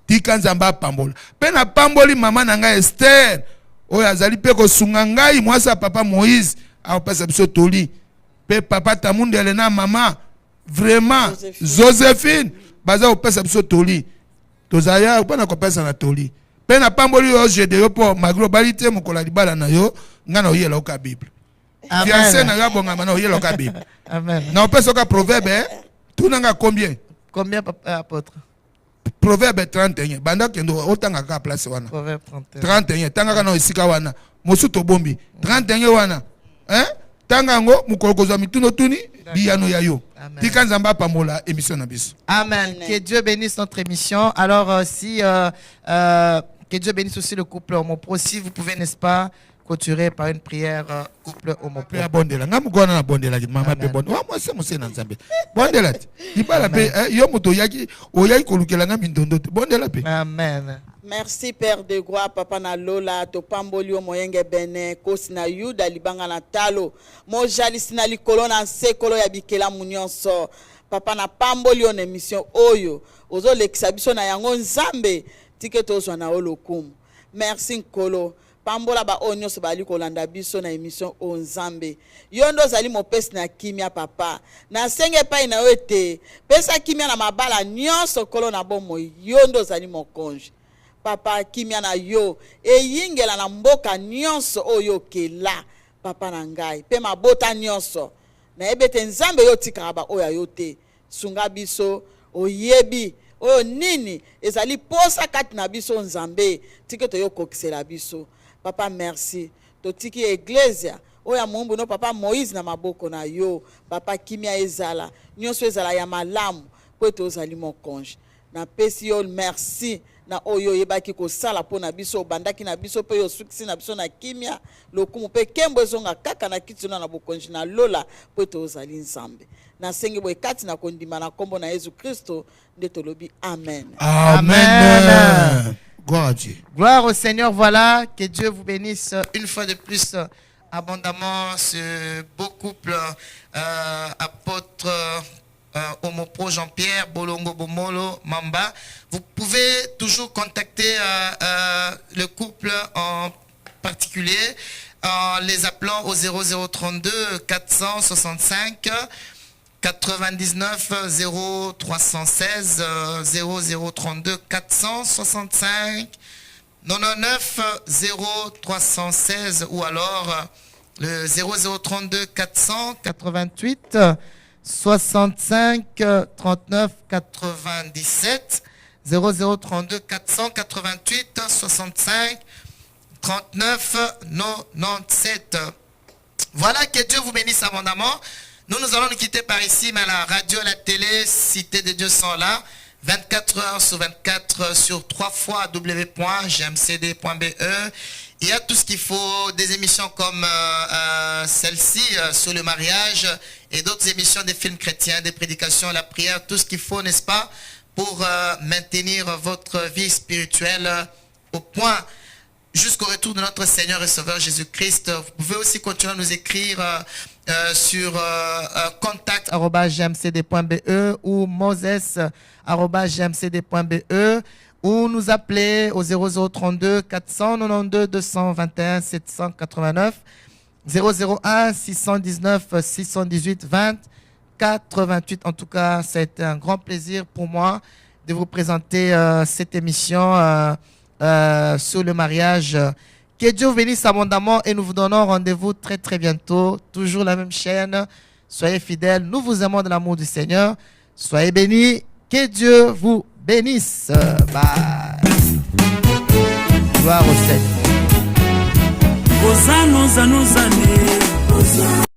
tika nzambe apambola pe na pamboli mama na ngai Esther oyo azali pe kosunga ngai mwasa papa Moïse apesa biso toli pe papa Tamundele na mama vraiment Joséphine baza opesa biso toli tozaya upana kopesa na toli pe na pamboli yo Gédéon po maglobalité mokola libala na yo ngana oyela oka Bible. Fiancé na yo bonga na oyela oka Bible. Amen. Na opesa oka proverbe tout nanga combien? Combien apôtre? Proverbe 31. Banda kendo otanga ka place wana. Proverbe 31. Tanga kana esika wana. Mosuto bombi. 31 wana. Hein? Tanga ngo mukolokozwa mituno tuni biyano ya yo. Tika nzamba pamola émission na biso. Amen. Que Dieu bénisse notre émission. Alors que Dieu bénisse aussi le couple Homopro. Si vous pouvez, n'est-ce pas, clôturer par une prière couple Homopro. Prière bondela. Ngamu gona na bondela mama pe bon. Wa moi c'est mose na nzambe. Bondela. Ibala pe yo moto yaki oyaki kolukela ngami ndondo. Bondela pe. Amen. Merci Père de gloire, Papa na Lola, to pambolio moyenge bene, kosi na yuda libanga na talo, mojalisi na likolo na sekolo ya bikela munyonso. Papa na pambolio na émission oyo, ozo lekisa biso na yango nzambe, tike tozwa na olokumu. Merci nkolo. Pambola ba onyoso bali kolanda biso na émission o nzambe. Yondo zali mopesi na kimia papa. Na senge pa na wete. Pesa kimia na mabala nyonso kolo na bomo yondo zali mokonje. papa kimia na yo eyingela na mboka nyonso oyo kela papa na ngai pe mabota nyonso na ebete nzambe yo tikaka ba oyo yo te sunga biso oyebi oyo nini ezali posa kati na biso nzambe tike to yo kokisela biso papa merci totiki eglezia oya mumbu no papa Moïse na maboko na yo papa kimia ezala nyonso ezala ya malamu po tozali mokonje na pesi yo merci na oyo yebaki kosala po na biso bandaki na biso pe yo sukisi na biso na kimia lokumu pe kembo ezonga kaka na kituna na bokonji na lola po tozali nzambe na sengi boye kati na kondima na kombo na Yesu Kristo nde tolobi amen. Amen. Gloire à Dieu. Gloire au Seigneur. Voilà, que Dieu vous bénisse une fois de plus abondamment ce beau couple apôtre Omopro Jean-Pierre, Bolongo Bomolo, Mamba. Vous pouvez toujours contacter le couple en particulier en les appelant au 0032 465 99 0316 0032 465 99 0316 ou alors le 0032 488 65 39 97 0032 488 65 39 97. Voilà, que Dieu vous bénisse abondamment. Nous allons nous quitter par ici, mais la radio, la télé, Cité de Dieu sont là. 24 heures sur 24 sur 3 fois www.gmcd.be. Il y a tout ce qu'il faut, des émissions comme celle-ci sur le mariage et d'autres émissions des films chrétiens, des prédications, la prière, tout ce qu'il faut, n'est-ce pas, pour maintenir votre vie spirituelle au point jusqu'au retour de notre Seigneur et Sauveur Jésus-Christ. Vous pouvez aussi continuer à nous écrire sur contact@gmcd.be ou moses@gmcd.be ou nous appeler au 0032 492 221 789 001 619 618 20 88. En tout cas, ça a été un grand plaisir pour moi de vous présenter cette émission sur le mariage. Que Dieu vous bénisse abondamment et nous vous donnons rendez-vous très très bientôt. Toujours la même chaîne. Soyez fidèles. Nous vous aimons de l'amour du Seigneur. Soyez bénis. Que Dieu vous bénisse. Bye. Gloire au Seigneur.